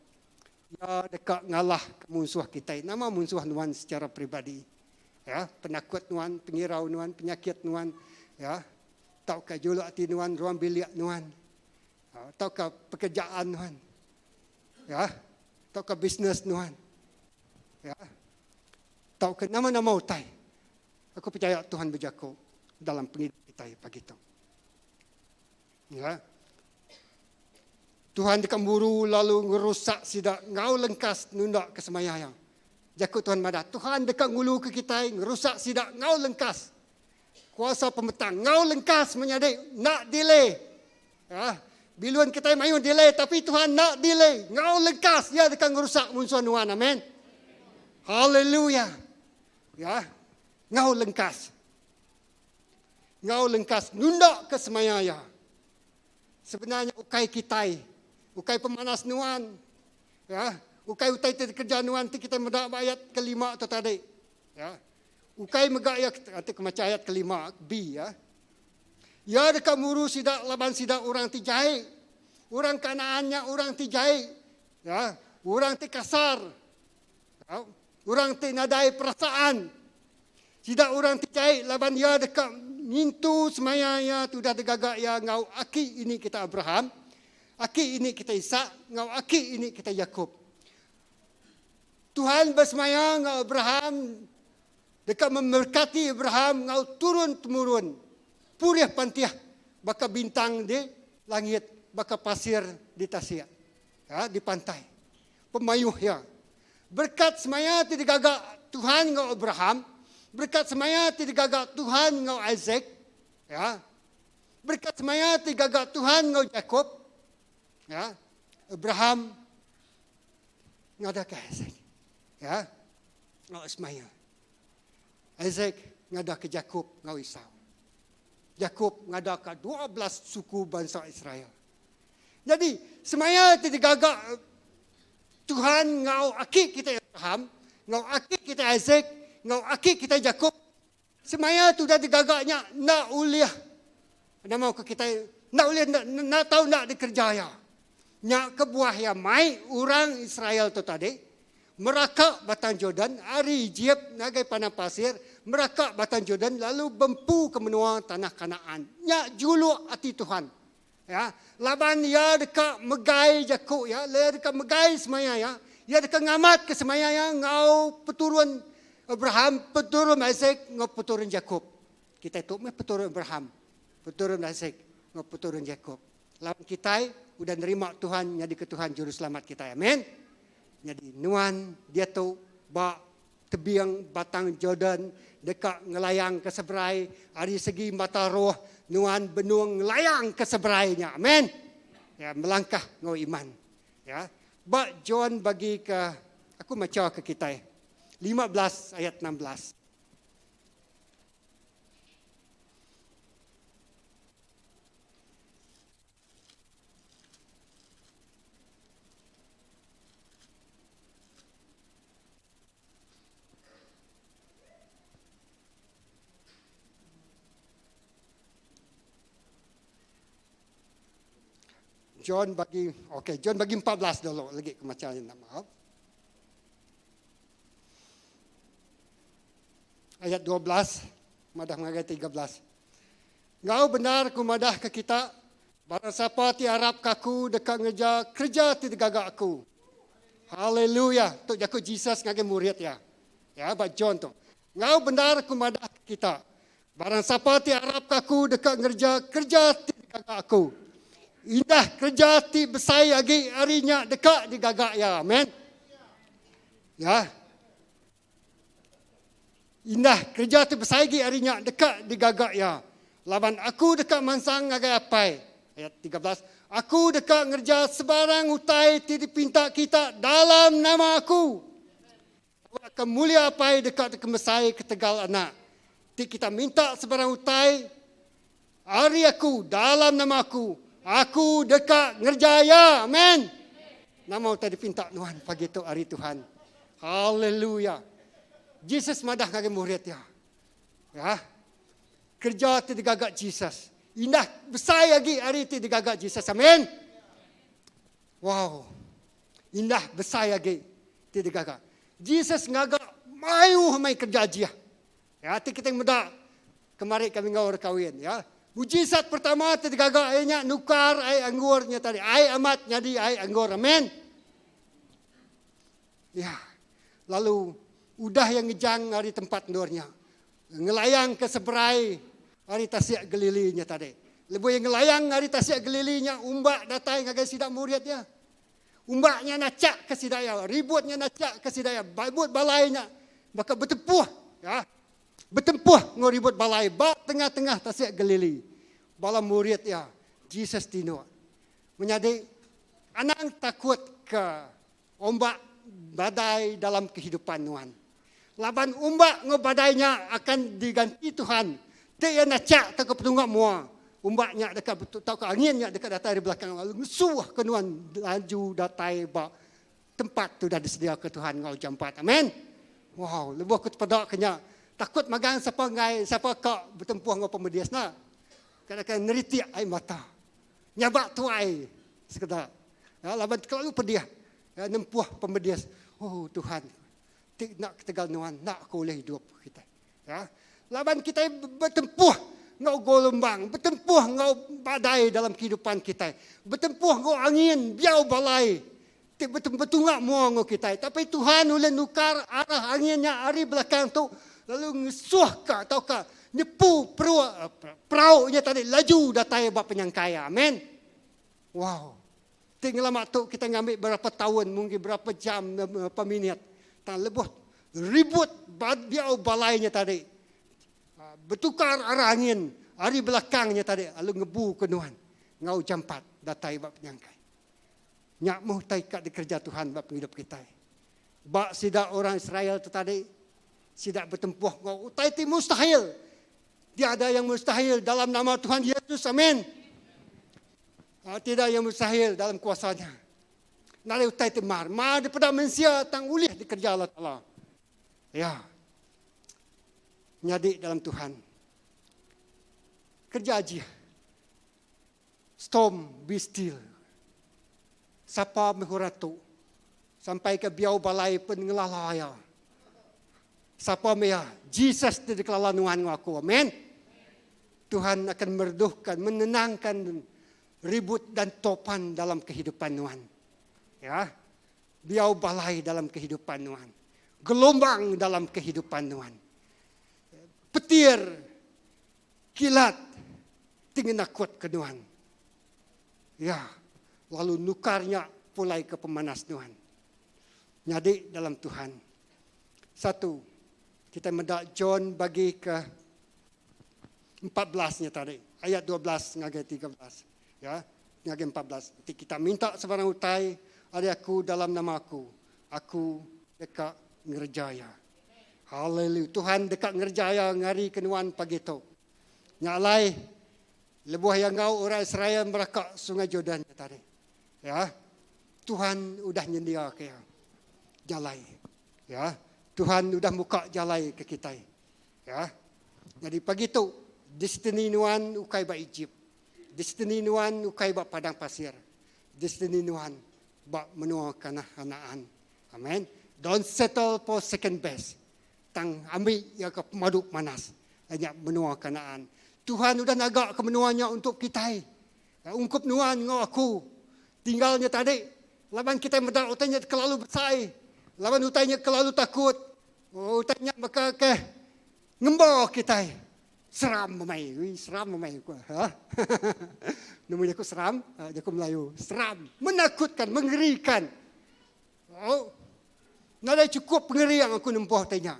Ya dekat ngalah ke musuh kita. Nama musuh nuan secara pribadi. Ya, penakut nuan, pengirau nuan, penyakit nuan, ya. Taukah juluk hati nuan, ruang bilik nuan. Taukah pekerjaan nuan. Ya. Taukah bisnes nuan. Ya. Taukah nama-nama utai. Aku percaya Tuhan berjaku dalam penghidup kita pagi itu. Ya. Tuhan dekat buru lalu ngerusak sidak ngau lengkas nundak kesemayang. Jakut Tuhan madah. Tuhan dekat ngulu ke kita ngerusak sidak ngau lengkas. kuasa pemetang. Ngau lengkas menyadik, nak delay. Ya, biluan kita mayu delay, tapi Tuhan nak delay. Ngau lengkas, dia akan merusak musuh nuan. Amin. Haleluya. Ya, ngau lengkas. Ngau lengkas, nundak ke semayaya. Sebenarnya ukai kitai, ukai pemanas nuan. Ya, ukai utai kerja nuan, kita mendak ayat kelima atau tadi. Ya. Ukai megak ya macam ayat kelima B ya. Ya dekat muru sidak laban sidak orang tijai. Orang Kanaannya orang tijai. Ya, orang ti kasar. Ya, orang ti nadai perasaan. Sidak orang tijai laban ya dekat mintu semaya ya sudah degagak ya ngau aki ini kita Abraham. Aki ini kita Ishak, ngau aki ini kita Yakub. Tuhan bersemaya ngau Abraham dekat memberkati Abraham ngau turun-temurun. Purih pantiah baka bintang di langit, baka pasir di tasya. Ya, di pantai. Pemayuh ya. Berkat semaya tidak gagak Tuhan ngau Abraham, berkat semaya tidak gagak Tuhan ngau Isaac. Ya. Berkat semaya tidak gagak Tuhan ngau Jacob. Ya. Abraham ngada ke Isaac. Ya. Ngau Ismail. Isaac ngada ke Jacob ngau Esau. Jacob ngada ke 12 suku bangsa Israel. Jadi semaya tidak gagak Tuhan ngau aki kita Abraham, ngau aki kita Isaac, ngau aki kita Jacob. Semaya tu dah digagaknya nak uliah. Ada mau ke kita nak uliah nak tahu nak dikerjaya. Nyak kebuah ya mai orang Israel tu tadi merakak batang Jordan, ari Egypt nagai panah pasir, merakak batang Jordan lalu bempu ke menua tanah Kanaan. Nyak juluk hati Tuhan. Ya, laban ya dekat megai Jacob ya, dekat megai semaya ya. Ya dekat ngamat ke semaya ya ngau peturun Abraham, peturun Isaac, ngau peturun Jacob. Kita itu peturun Abraham, peturun Isaac, ngau peturun Jacob. Lawan kita udah nerima Tuhan jadi ke Tuhan juru selamat kita. Amin. Jadi nuan dia tu bak tebiang batang Jordan dekat ngelayang ke seberai, dari segi mata roh nuan benung ngelayang ke seberainya. Amin. Ya, melangkah ngau iman. Ya. Bak John bagi ke aku macam ke kita 15 ayat 16. John bagi 14 dulu lagi kemacanya maaf. Ayat 12, madah mengagai 13. Ngau benar kumadah ke kita, barang siapa ti harap kaku dekat ngeja kerja ti gagak aku. Haleluya, tu jaku Jesus ngagai murid ya. Ya, bak John tu. Ngau benar kumadah ke kita, barang siapa ti harap kaku dekat ngerja kerja ti gagak aku. Indah kerja ti besai lagi harinya dekat di gagak ya. Amin. Ya. Indah kerja ti besai lagi harinya dekat di gagak ya. Laban aku dekat mansang ngagai apai. Ayat 13. Aku dekat ngerja sebarang utai ti dipinta kita dalam nama aku. Akan mulia apai dekat kemesai ketegal anak. Ti kita minta sebarang utai hari aku dalam nama aku. Aku dekat ngerjaya. Amin. Nama tadi pinta Tuhan pagi itu hari Tuhan. Haleluya. Jesus madah ngagai murid ya. Ya. Kerja ti digagak Jesus. Indah besar lagi hari ti digagak Jesus. Amin. Wow. Indah besar lagi ti digagak. Jesus ngagak mayu hamai kerja dia. Ya, ti kita muda kemarin kami ngawur kawin ya. Mujizat pertama tadi gagak ayahnya nukar ay anggurnya tadi. Ay amat jadi ay anggur. Amin. Ya. Lalu udah yang ngejang hari tempat ndornya. Ngelayang ke seberai hari tasya gelilinya tadi. Lebih yang ngelayang hari tasya gelilinya umbak datang ngagai sidak muridnya. Umbaknya nacak ke sidaya, ributnya nacak ke sidaya, babut balainya. Maka bertepuh ya. Bertempuh ngoribut balai, ba tengah-tengah tasik Galili. Bala murid ya, Jesus tino. Menjadi anak takut ke ombak badai dalam kehidupan Tuhan. Laban ombak ngebadainya akan diganti Tuhan. Dia nak tak ketungak mua. Ombaknya dekat betul tahu ke anginnya dekat datai di belakang lalu ngesuah ke Tuhan laju datai ba tempat tu dah disedia ke Tuhan ngau jampat. Amin. Wow, lebih aku pada kenya takut magang siapa kak bertempuh ngau pemedias na. Kadang-kadang neriti ai mata. Nyabak tu ai sekedar. Ya, laban kalau pedih. Ya, nempuh pemedias. Oh Tuhan. Nak ketegal Tuhan, nak aku boleh hidup kita. Ya. Laban kita bertempuh ngau gelombang, bertempuh ngau badai dalam kehidupan kita. Bertempuh ngau angin, biau balai. Betul-betul mau ngau kita. Tapi Tuhan boleh nukar arah anginnya hari belakang tu. Lalu ngesuah ka atau ka nyepu perahunya tadi laju datai bab penyangkaya. Amin. Wow. Tinggal lama tu kita ngambil berapa tahun, mungkin berapa jam, berapa minit. Tak lebih ribut biau balainya tadi. Bertukar arah angin, hari belakangnya tadi, lalu ngebu ke Tuhan. Ngau jampat, datai bab penyangkai. Nyak muh taikat dikerja Tuhan bab hidup kita. Bak sidak orang Israel tu tadi, sidak bertempuh ngau utai ti mustahil. Dia ada yang mustahil dalam nama Tuhan Yesus, amin. Tidak yang mustahil dalam kuasanya. Nari utai ti mar daripada manusia tang ulih dikerja Allah Ta'ala. Ya. Nyadi dalam Tuhan. Kerja aja. Storm, be still. Sapa mehuratu. Sampai ke biau balai pun ngelalaya. Sapa mea, Jesus di kelalanuan aku. Amin. Tuhan akan mereduhkan, menenangkan ribut dan topan dalam kehidupan Tuhan. Ya. Biau balai dalam kehidupan Tuhan. Gelombang dalam kehidupan Tuhan. Petir, kilat, tinggi nakut ke Tuhan. Ya, lalu nukarnya pulai ke pemanas Tuhan. Nyadi dalam Tuhan. Satu, kita mendak John bagi ke 14-nya tadi. Ayat 12 ngagai 13. Ya, ngagai 14. Kita minta sebarang utai, ada aku dalam nama aku. Aku dekat ngerjaya. Haleluya. Tuhan dekat ngerjaya ngari kenuan pagi tu. Nyalai lebuh yang ngau orang Israel merakak sungai Jordan tadi. Ya. Tuhan udah nyendia ke jalai. Ya. Tuhan udah buka jalai ke kita. Ya. Jadi pagi tu destiny nuan ukai ba Egypt. Destiny nuan ukai ba padang pasir. Destiny nuan ba menua kana hanaan. Amen. Don't settle for second best. Tang ambil ya ke pemaduk manas. Hanya benua Kanaan. Tuhan sudah nagak ke benuanya untuk kita. Ungkup nuan ngau aku. Tinggalnya tadi. Laban kita mendak utanya kelalu besar. Laban utanya kelalu takut. Utanya maka ke ngembok kita. Seram memai. Seram memai. Namanya aku seram. Aku Melayu. Seram. Menakutkan. Mengerikan. Oh. Nada cukup pengerian aku nempuh tanya.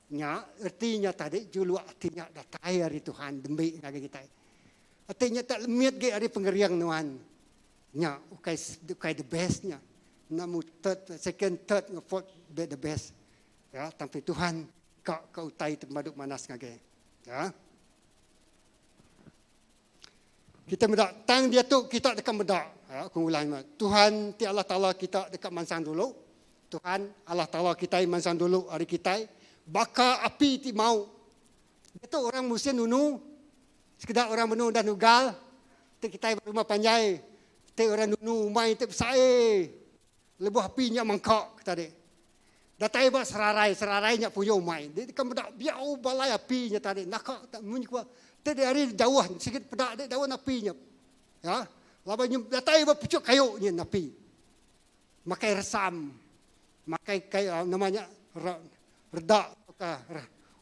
Nya, artinya tadi julu artinya datai hari Tuhan demi ngagi kita. Artinya tak lemiat ge hari pengerian Tuhan. Nya, ukai the bestnya. Namu second, third, fourth, the best. Ya, tapi Tuhan kau utai temaduk manas ngagi. Ya. Kita mendak tang dia tu kita dekat mendak. Ya, aku ulang. Tuhan ti Allah Taala kita dekat mansang dulu. Tuhan Allah Taala kita mansang dulu hari kita. Baka api ti mau. Itu orang musim nunu. Sekedar orang menung dan nugal. Itu kita rumah panjai. Itu orang nunu umai itu besai. Lebuh apinya mangkok tadi. Datai ba serarainya punya umai. Dia kan bedak biau balai apinya tadi. Nakak tak munyuk. Tadi hari jauh sikit pedak dia daun apinya. Ya. Labanya datai ba pucuk kayunya api. Makai resam. Makai kayu namanya redak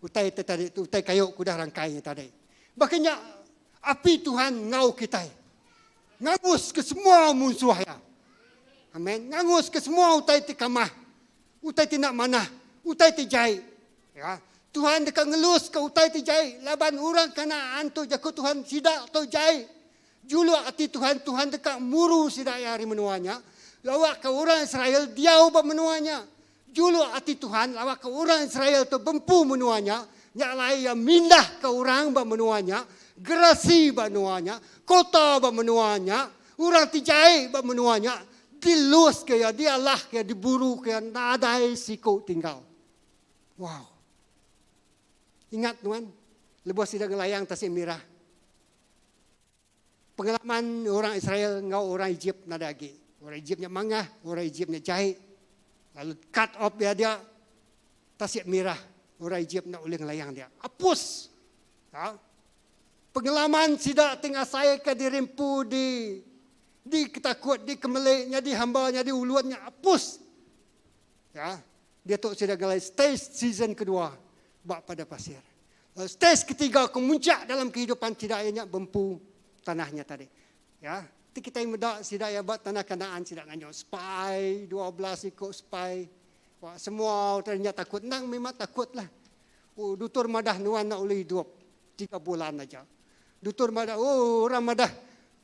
utai tadi utai kayu kuda rangkainya tadi. Makanya api Tuhan ngau kita. Ngangus ke semua musuhnya. Amin. Ngangus ke semua utai ti kamah. Utai ti nak mana. Utai ti jai. Ya. Tuhan dekat ngelus ke utai ti jai. Laban orang Kanaan tu jakut Tuhan sidak tu jai. Julu ati Tuhan, Tuhan dekat muru sidak hari menuanya. Lawak ke orang Israel dia ubah menuanya. Julu ati Tuhan, lawak ke orang Israel tu bempu menuanya. Nyak lai yang mindah ke orang ba menuanya. Gerasi ba menuanya. Kota ba menuanya. Orang ti jai ba menuanya. Dilus ke ya, dialah ke, diburu ke, nadai siku tinggal. Wow. Ingat tuan, lepas tidak ngelayang tasik mirah. Pengalaman orang Israel ngau orang Egypt nada lagi. Orang Egyptnya mangah, orang Egyptnya jahit. Lalu cut off dia tasik mirah. Orang Egypt nak boleh ngelayang dia. Hapus. Ha? Pengalaman sidak tengah saya ke dirimpu di ketakut, di kemeliknya, di hambanya, di uluannya. Hapus. Ya. Dia tu sidak ngelay stage season kedua. Bak pada pasir. Stage ketiga kemuncak dalam kehidupan tidak hanya bempu tanahnya tadi. Ya, kita yang muda tidak ya buat tanah Kanaan tidak nganyok spy 12 ikut spy. Wah, semua ternyata takut nang memang takutlah. Oh, dutur madah nuan nak boleh hidup 3 bulan aja. Dutur madah, oh orang madah.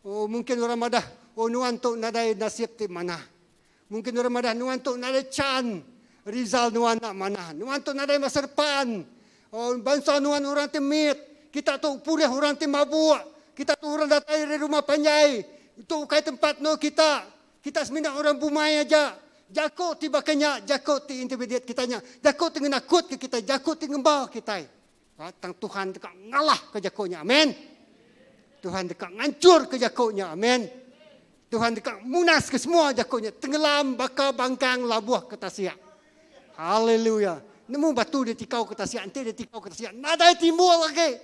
Oh mungkin orang madah, oh nuan tu nadai nasib di mana. Mungkin orang madah nuan tu nadai can. Rizal nuan nak mana. Nuan tu nadai masa depan. Oh, bangsa nuan orang temit. Kita tu purih orang tim mabuk. Kita tu orang datang dari rumah panjai. Itu kai tempat no kita. Kita seminat orang bumai aja. Jakut tiba kenya, jakut ti intermediate kitanya. Jakut ti nakut ke kita, jakut ti ngembah kita. Tang Tuhan dekat ngalah ke jakutnya. Amin. Tuhan dekat ngancur ke jakutnya. Amin. Tuhan dekat munas ke semua jakutnya. Tenggelam bakal bangkang labuh ke tasiak. Haleluya. Nemu batu dia tikau ke tasiak, nanti dia tikau ke tasiak. Nada timbul lagi.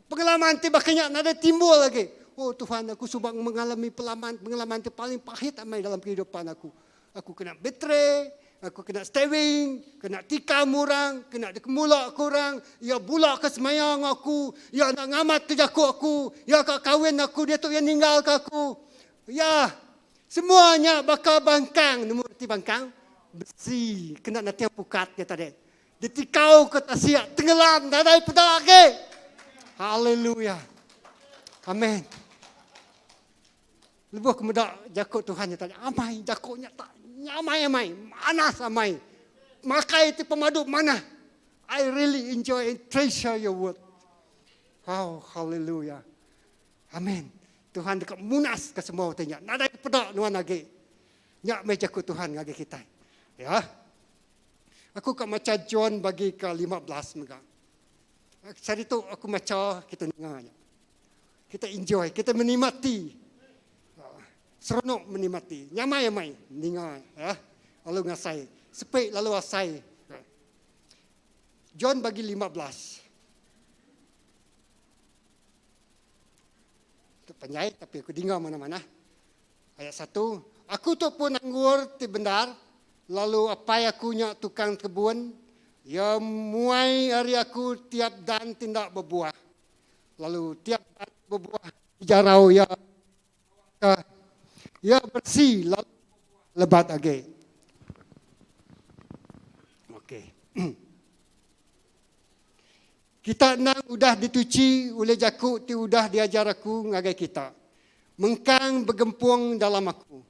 Pengalaman tiba kenyak, nada timbul lagi. Oh Tuhan, aku subang mengalami pengalaman yang paling pahit amai dalam kehidupan aku. Aku kena betray, aku kena stabbing, kena tikam orang, kena dikemulak orang. Ya bulak ke semayang aku, ya nak ngamat ke jakut aku, ya kak kahwin aku, dia tu yang ninggal ke aku. Ya, semuanya bakal bangkang. Nemu ti bangkang? Besi, kena nanti pukat dia tadi. Ditikau ke tasiak, tenggelam, tak ada pedang lagi. Haleluya. Amin. Lebuh kemudak jakut Tuhan yang tadi. Amai, jakutnya tak nyamai. Manas amai. Makai itu pemadu mana. I really enjoy and treasure your word. Oh, haleluya. Amin. Tuhan dekat munas ke semua tanya. Nada pedang nuan lagi. Nyak mai jakut Tuhan lagi kita. Ya, aku kat macam John bagi ke 15 mega. Hari tu aku macam kita dengarnya. Kita enjoy, kita menikmati. Seronok menikmati. Nyamai dengar ya. Lalu ngasai, sepik lalu asai. John bagi 15. Itu penjahit tapi aku dengar mana-mana. Ayat 1, aku tu pun anggur ti benar. Lalu apa aku nyak tukang kebun, ya muai hari aku tiap dan tindak berbuah. Lalu tiap dan berbuah jarau ya bersih lalu lebat lagi. Okey. Kita nang udah dituci oleh jakut ti udah diajar aku ngagai kita. Mengkang bergempuang dalam aku.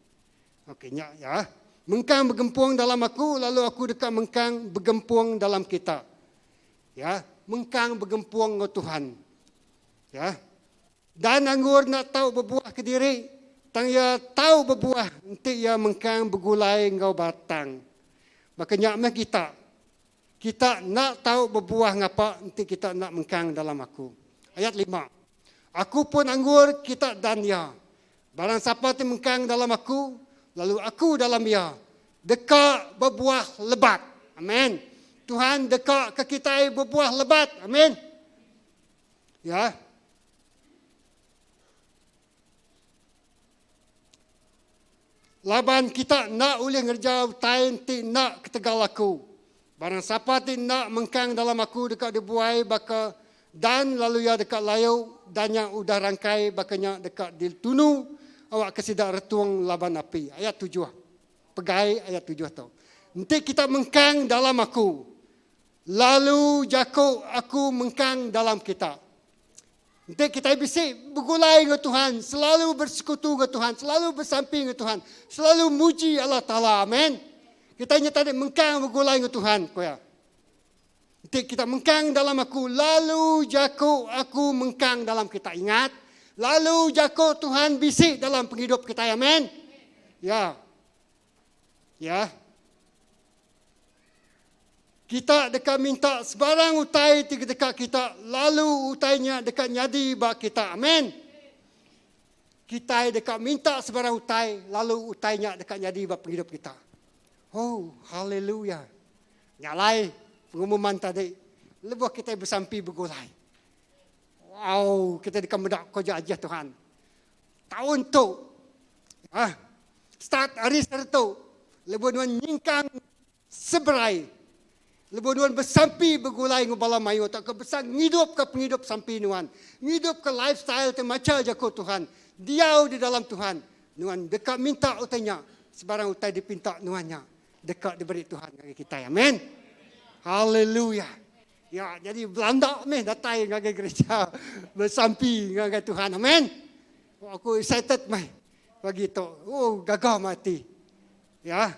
Okey nyak ya. Mengkang bergempuang dalam aku, lalu aku dekat mengkang bergempuang dalam kita. Ya, mengkang bergempuang dengan Tuhan. Ya. Dan anggur nak tahu berbuah ke diri, tang ya tahu berbuah, nanti ya mengkang bergulai ngau batang. Makanya meh kita nak tahu berbuah ngapa, nanti kita nak mengkang dalam aku. Ayat 5. Aku pun anggur, kita dan ya. Barang siapa yang mengkang dalam aku, lalu aku dalam ia, dekat berbuah lebat. Amin. Tuhan dekat ke kita berbuah lebat. Amin. Ya. Laban kita nak boleh ngerjau tain ti nak ketegal aku. Barang siapa ti nak mengkang dalam aku dekat dibuai baka dan lalu ya dekat layau dan yang udah rangkai bakanya dekat ditunu. Awak kesidak retuang laban api. Ayat 7. Pegai ayat 7 tu. Nanti kita mengkang dalam aku. lalu jako aku mengkang dalam kita. Nanti kita bisik bergulai dengan Tuhan, selalu bersekutu dengan Tuhan, selalu bersamping dengan Tuhan, selalu muji Allah Ta'ala. Amin. Kita nyata mengkang bergulai dengan Tuhan. Nanti kita mengkang dalam aku, lalu jako aku mengkang dalam kita. Ingat, lalu jako Tuhan bisik dalam penghidup kita. Amin. Ya. Ya. Kita dekat minta sebarang utai dekat kita, lalu utainya dekat nyadi bak kita. Amin. Kita dekat minta sebarang utai, lalu utainya dekat nyadi bak penghidup kita. Oh, haleluya. Nyalai pengumuman tadi. Lebuh kita bersampi bergulai. Wow, kita dekat medak koja aja Tuhan. Tahun tu. Start hari sertu. Lebuh nuan nyingkang seberai. Lepas nuan bersampi bergulai ngubala mayu tak ke besar ngidup ke penghidup sampi nuan. Ngidup ke lifestyle termaca jako Tuhan. Diau di dalam Tuhan. Nuan dekat minta utainya. Sebarang utai dipinta nuannya. Dekat diberi Tuhan bagi kita. Amin. Haleluya. Ya, jadi Belanda meh datai ngagai gereja bersampi ngagai Tuhan. Amin. Aku excited meh bagi itu. Oh, gagah mati. Ya.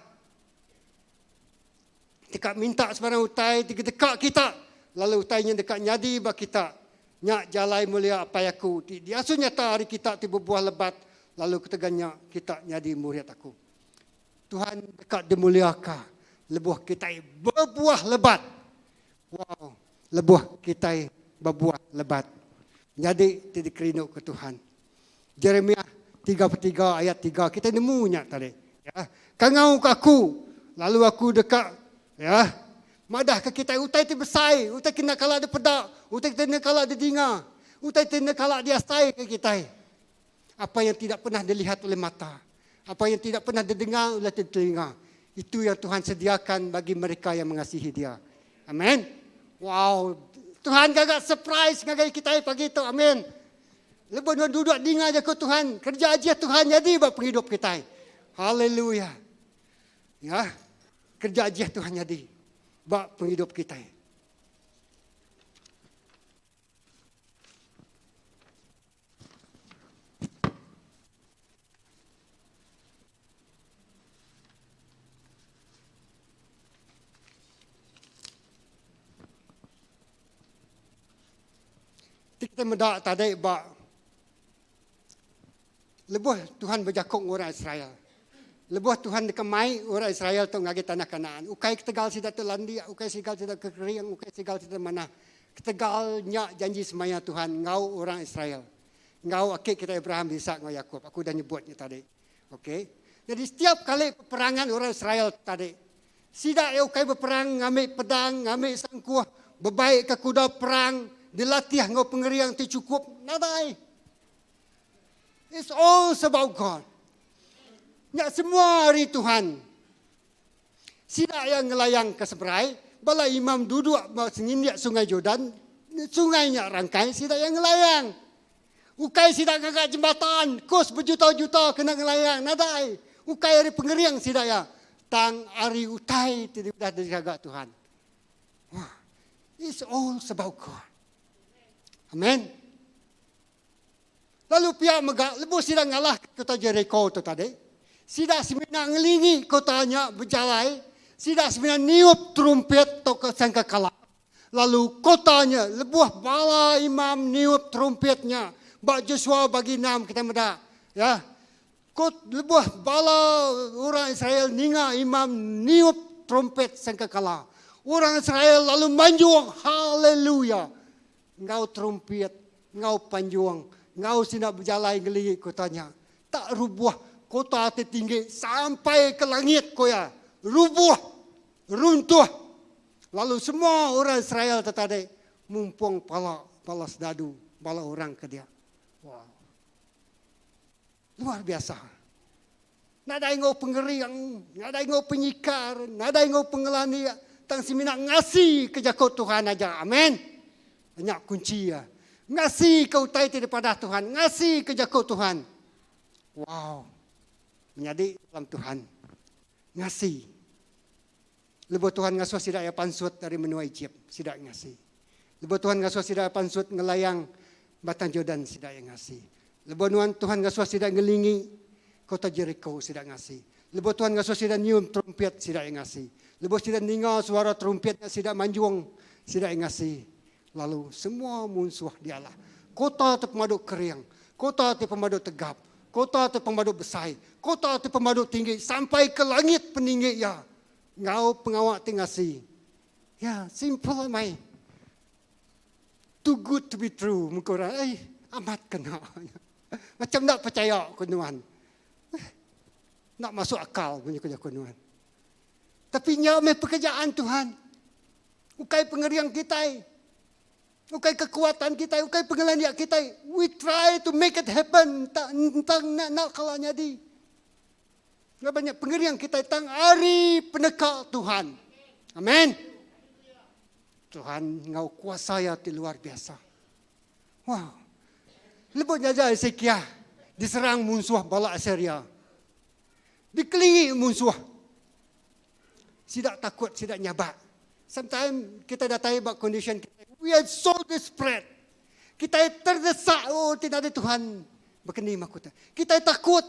Dekat minta sebarang utai dekat kita. Lalu utainya dekat nyadi bak kita. Nyak jalai mulia apa aku. Dia asu nyata hari kita tiba buah lebat. Lalu keteganya kita nyadi murid aku. Tuhan dekat dimuliakan. Lebuh kita berbuah lebat. Wow. Lebuh kita berbuah lebat. Jadi tidak kerinuk ke Tuhan. Jeremia 33 ayat 3. Kita nemunya tadi. Ya. Kangau ke aku. Lalu aku dekat. Ya, madah ke kita utai ti besai, utai kena kala de pedak, utai kena kala de dinga, utai kena kala dia asai ke kita. Apa yang tidak pernah dilihat oleh mata, apa yang tidak pernah didengar oleh telinga, itu yang Tuhan sediakan bagi mereka yang mengasihi Dia. Amin. Wow, Tuhan gagak surprise ngagai kita pagi itu. Amin. Lepas duduk dinga aja ke Tuhan, kerja aja Tuhan jadi bab penghidup kita. Haleluya. Ya. Kerja aja Tuhan jadi bak penghidup kita. Kita mendak tadi bak lebuh Tuhan berjakong orang Israel. Lebuh Tuhan dikemai orang Israel tu ngagi tanah Kanaan. Ukai ketegal sida tu landi, ukai segal sida kekering, ukai segal sida mana. Ketegalnya janji semaya Tuhan ngau orang Israel. Ngau akik kita Abraham, Ishak, ngau Yakub. Aku dah nyebutnya tadi. Okey. Jadi setiap kali peperangan orang Israel tadi, sida ukai berperang ngambil pedang, ngambil sangkuah, berbaik ke kuda perang, dilatih ngau pengeriang tu cukup. Nadai. It's all about God. Ya semua hari Tuhan. Sida yang ngelayang ke seberai, bala imam duduk senginyak sungai Jordan, sungainya rangkai, sida yang ngelayang. Ukai sida gagak jembatan, kos berjuta-juta kena ngelayang, nadai. Ukai hari pengeriang sida ya. Tang hari utai tidak dah dijaga Tuhan. Wah, it's all about God. Amen. Lalu pihak megak, lebu sida ngalah kota Jericho tu tadi. Sida semina ngelingi kotanya berjalai. Sida semina niup trumpet atau sangkakala. Lalu kotanya lebuh bala imam niup trumpetnya. Bak Joshua bagi nam kita meda. Ya. Lebuh bala orang Israel ninga imam niup trumpet sangkakala. Orang Israel lalu manjuang. Haleluya. Ngau trumpet, ngau panjuang, ngau sina berjalai ngelingi kotanya. Tak rubuh. Kota tertinggi sampai ke langit koya. Rubuh. Runtuh. Lalu semua orang Israel tadi mumpung pala sedadu. Bala orang ke dia. Wow. Luar biasa. Nada ingau pengeriang. Nada ingau penyikar. Nada ingau pengelani. Tang simina ngasih ke jakau Tuhan aja. Amin. Banyak kunci ya. Ngasih ke utai daripada Tuhan. Ngasih ke jakau Tuhan. Wow. Menjadi dalam Tuhan. Ngasih. Lebo Tuhan ngasuh sidak ya pansut dari menua Egypt, sidak ngasih. Lebo Tuhan ngasuh sidak ya pansut ngelayang Batang Jordan, sidak yang ngasih. Lebo Tuhan ngasuh sidak ngelingi kota Jericho, sidak ngasih. Lebo Tuhan ngasuh sidak nyium trompet, sidak yang ngasih. Lebo sidak dengar suara trompetnya, sidak manjuang, sidak yang ngasih. Lalu semua musuh dialah. Kota tu pemaduk keriang, kota tu pemaduk tegap, kota tu pemaduk besai, kota tu pemaduk tinggi, sampai ke langit peninggi ya. Ngau pengawak tingasi. Ya, simple mai. Too good to be true. Mengkurang, amat kena. Macam nak percaya kunuan. Nak masuk akal punya kerja kunuan. Tapi nyamai pekerjaan Tuhan. Ukai pengeriang kita. Ukai kekuatan kita. Ukai pengelanian kita. We try to make it happen. Tak nak kalah jadi. Banyak pengeriang kita tentang hari penekal Tuhan. Amin. Tuhan ngau kuasa ya luar biasa. Wow. Lepas jaja Hezekiah diserang musuh bala Assyria. Dikelilingi musuh. Sidak takut, sidak nyabak. Sometimes kita datai bak condition kita. We are so desperate. Kita terdesak. Oh, tidak ada Tuhan berkenan makuta. Kita takut.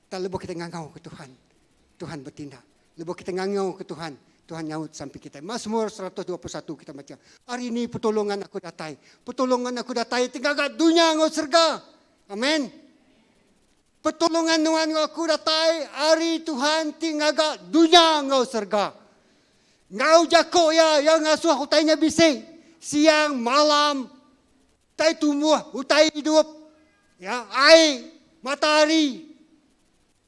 Tak lebih kita ngangau ke Tuhan. Tuhan bertindak. Lebih kita ngangau ke Tuhan. Tuhan nyaut sampai kita. Mazmur 121 kita baca. Hari ini pertolongan aku datai. Pertolongan aku datai tinggal kat dunia ngau serga. Amin. Pertolongan Tuhan aku datai. Hari Tuhan tinggal kat dunia ngau serga. Ngau jako ya yang ngasuh utainya bising. Siang, malam. Utai tumbuh, utai hidup. Ya, air, matahari.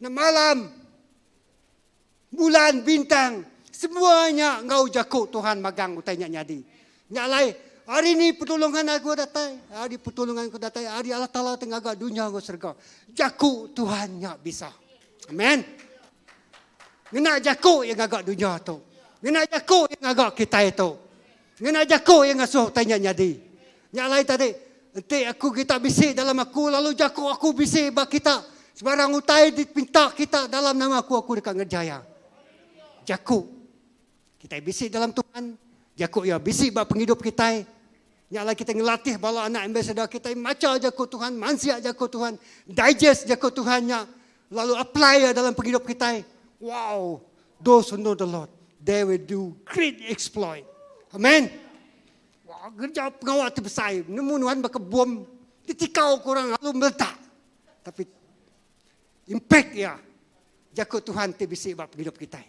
Malam, bulan, bintang, semuanya engkau jakuk Tuhan magang utainya nyadi. Nyalai, hari ini pertolongan aku datai, hari pertolongan aku datai, hari Allah Ta'ala tengah dunia aku serga. Jakuk Tuhan nyak bisa. Amin. Ngena jakuk yang agak dunia tu. Ngena jakuk yang agak kita itu. Ngena jakuk yang asuh utainya nyadi. Nyalai tadi, nanti aku kita bisik dalam aku, lalu jakuk aku bisik bak kita. Sebarang utai dipinta kita dalam nama aku dekat ngerjaya. Jakuk. Kita bisik dalam Tuhan. Jakuk ya bisik bak penghidup kita. Nyala kita ngelatih bala anak ambassador kita. Maca jakuk Tuhan. Mansiak jakuk Tuhan. Digest jakuk Tuhannya. Lalu apply ya dalam penghidup kita. Wow. Those who know the Lord, they will do great exploit. Amen. Wah, kerja pengawal terbesar. Nemu Tuhan bakal bom. Ditikau korang lalu meletak. Tapi impact ya. Jakut Tuhan tu bisik bab hidup kita.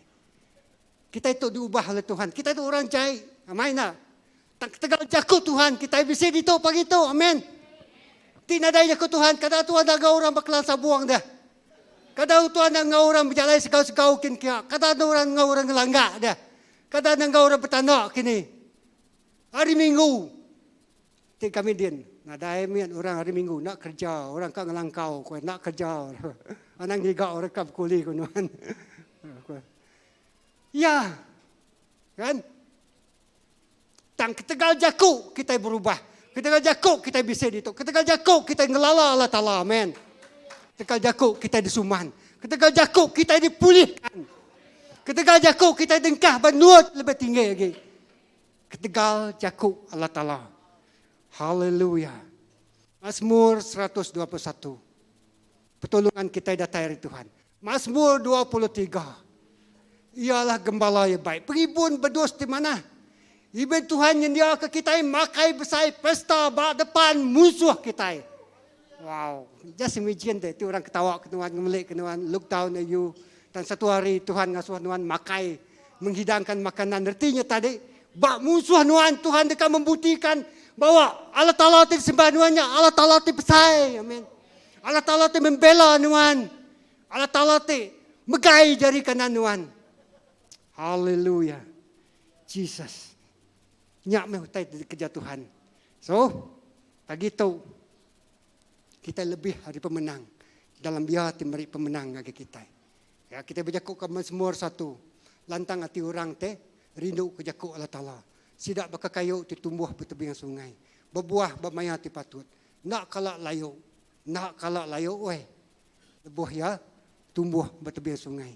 Kita itu diubah oleh Tuhan. Kita itu orang jahit. Amin lah. Tegal jakut Tuhan. Kita bisik itu pagi itu. Amin. Tidak ada jakut Tuhan. Kadang Tuhan ada orang berkelasa buang dah. Kadang Tuhan ada orang berjalan segau-segau kini. Kadang ada orang ngelanggak dah. Kadang ada orang bertanda kini. Hari Minggu. Kami din. Nada emian orang hari Minggu nak kerja, orang kau ngelangkau, kau nak kerja. Anang giga orang kau kuli kunuan. Ya, kan? Tang ketegal jakuk kita berubah. Ketegal jakuk kita bisa itu. Ketegal jakuk kita ngelala Allah Taala, amin. Ketegal jakuk kita disuman. Ketegal jakuk kita dipulihkan. Ketegal jakuk kita dengkah benuat lebih tinggi lagi. Ketegal jakuk Allah Taala. Haleluya. Mazmur 121. Pertolongan kita datang dari Tuhan. Mazmur 23. Ialah gembala yang baik. Peribun berdos di mana? Ibu Tuhan yang dia ke kita makai besar pesta bak depan musuh kita. Wow. Just imagine that. Itu orang ketawa kenuan ngemelik kenuan look down at you. Dan satu hari Tuhan ngasuh nuan makai menghidangkan makanan. Artinya tadi bak musuh nuan Tuhan dekat membuktikan bahwa Allah Ta'ala itu disembah nuannya. Allah Ta'ala itu besar. Amin. Allah Ta'ala itu membela nuan. Allah Ta'ala itu megai jari kanan nuan. Haleluya. Jesus. Nyak mehutai dari kerja Tuhan. So, pagi itu kita lebih hari pemenang. Dalam biar timari pemenang bagi kita. Ya, kita berjakuk ke Mazmur 1. Lantang hati orang teh rindu ke jakuk Allah Ta'ala. Sidak bakal kayu tumbuh bertebing sungai. Berbuah bermaya ti patut. Nak kalak layu. Nak kalak layu weh. Lebuh ya tumbuh bertebing sungai.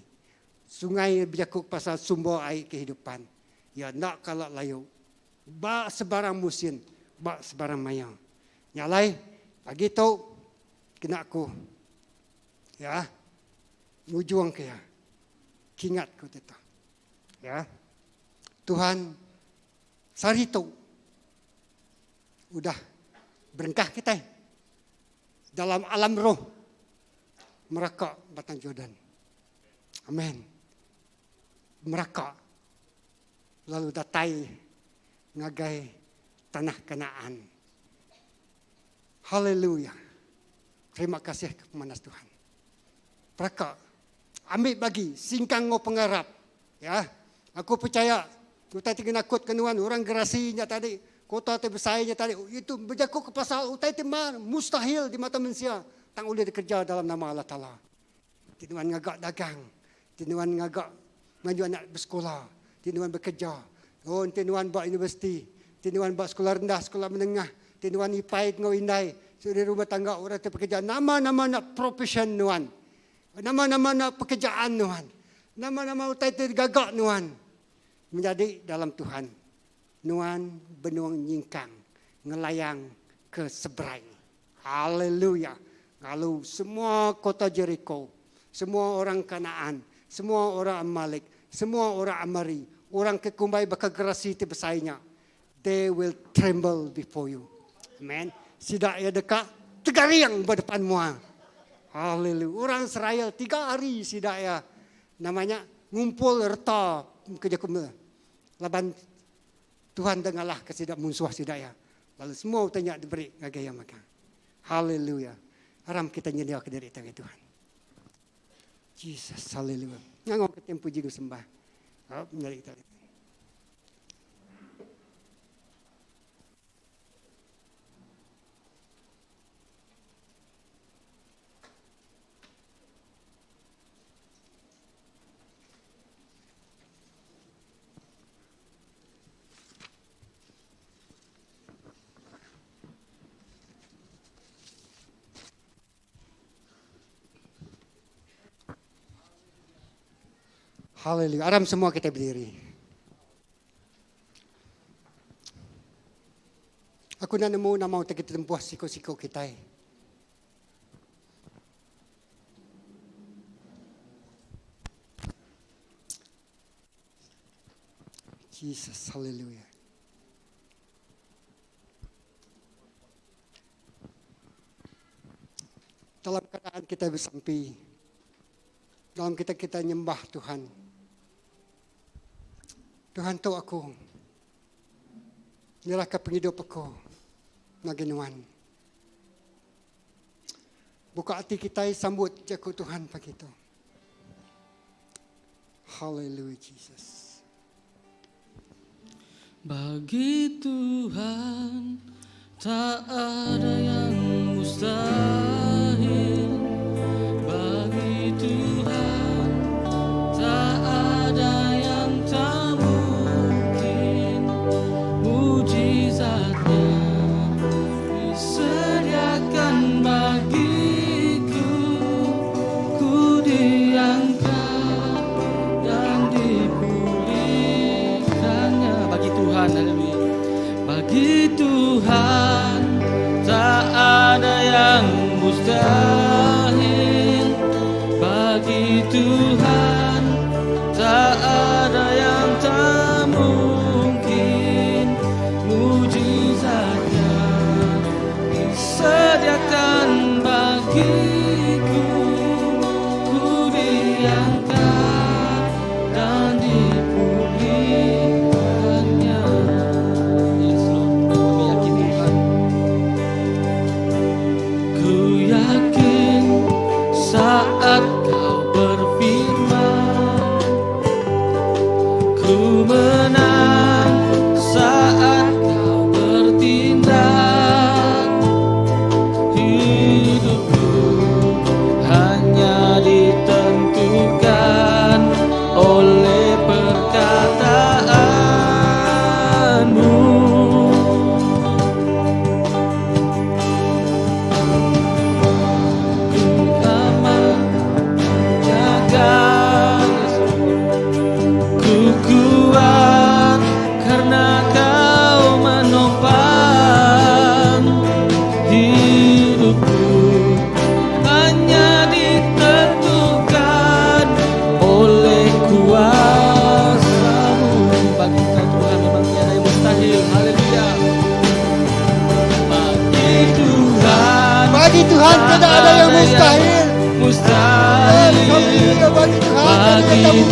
sungai berlaku pasal sumber air kehidupan. Ya nak kalau layu. Ba sebarang musim, ba sebarang mayang. Nyalai pagi tu kena aku. Ya. Mujuang ke ya. Kingat ku tetap. Ya. Tuhan sari tu udah berengkah kita dalam alam roh mereka batang Jordan. Amin. Mereka lalu datai ngagai tanah Kanaan. Haleluya. Terima kasih kepada Tuhan. Mereka ambil bagi singkang ngo pengarap. Ya, aku percaya kita tinggal nakut kenuan orang gerasinya tadi, kota terbesarnya tadi itu berjaku ke pasal utai teman mustahil di mata manusia. Tang boleh dikerja dalam nama Allah Taala. Tinuan ngagak dagang, tinuan ngagak maju anak bersekolah, tinuan bekerja. Oh, tinuan buat universiti, tinuan buat sekolah rendah, sekolah menengah, tinuan ipai ngau indai, suri rumah tangga orang terpekerja. Nama-nama nak profesion nuan. Nama-nama nak pekerjaan nuan. Nama-nama utai tergagak nuan. Menjadi dalam Tuhan. Nuan benuang nyingkang, ngelayang ke seberai. Haleluya. Lalu semua kota Jericho, semua orang Kanaan, semua orang Amalek, semua orang Amari, orang kekumbai bakal gerasi terbesarnya, they will tremble before you. Amen. Sidak ya dekat, tegariang berdepanmu. Haleluya. Orang Israel 3 hari sidak ya. Namanya ngumpul reta kerja kumel. Laban Tuhan dengarlah kesidak musuh sidak ya. Lalu semua tanya diberi ngagaya makan. Haleluya. Haram kita nyedia ke diri tangan Tuhan. Jesus, haleluya. Ngangok ke tempuji ku sembah. Menyari kita. Haleluya. Aram semua kita berdiri. Aku nak nemu nama untuk kita tempuh siko-siko kita. Jesus, haleluya. Dalam keadaan kita bersampi, dalam kita nyembah Tuhan. Tuhan tahu aku, nyerahkan penghidup aku, naginuan. Buka hati kita sambut jaku Tuhan pagi itu. Haleluya, Jesus. Bagi Tuhan tak ada yang mustahil. Bagi Tuhan tak ada yang tak mungkin. Mujizatnya disediakan bagiku. Ku diangkat dan dipulihkannya. Bagi Tuhan, haleluya. Bagi Tuhan tak ada yang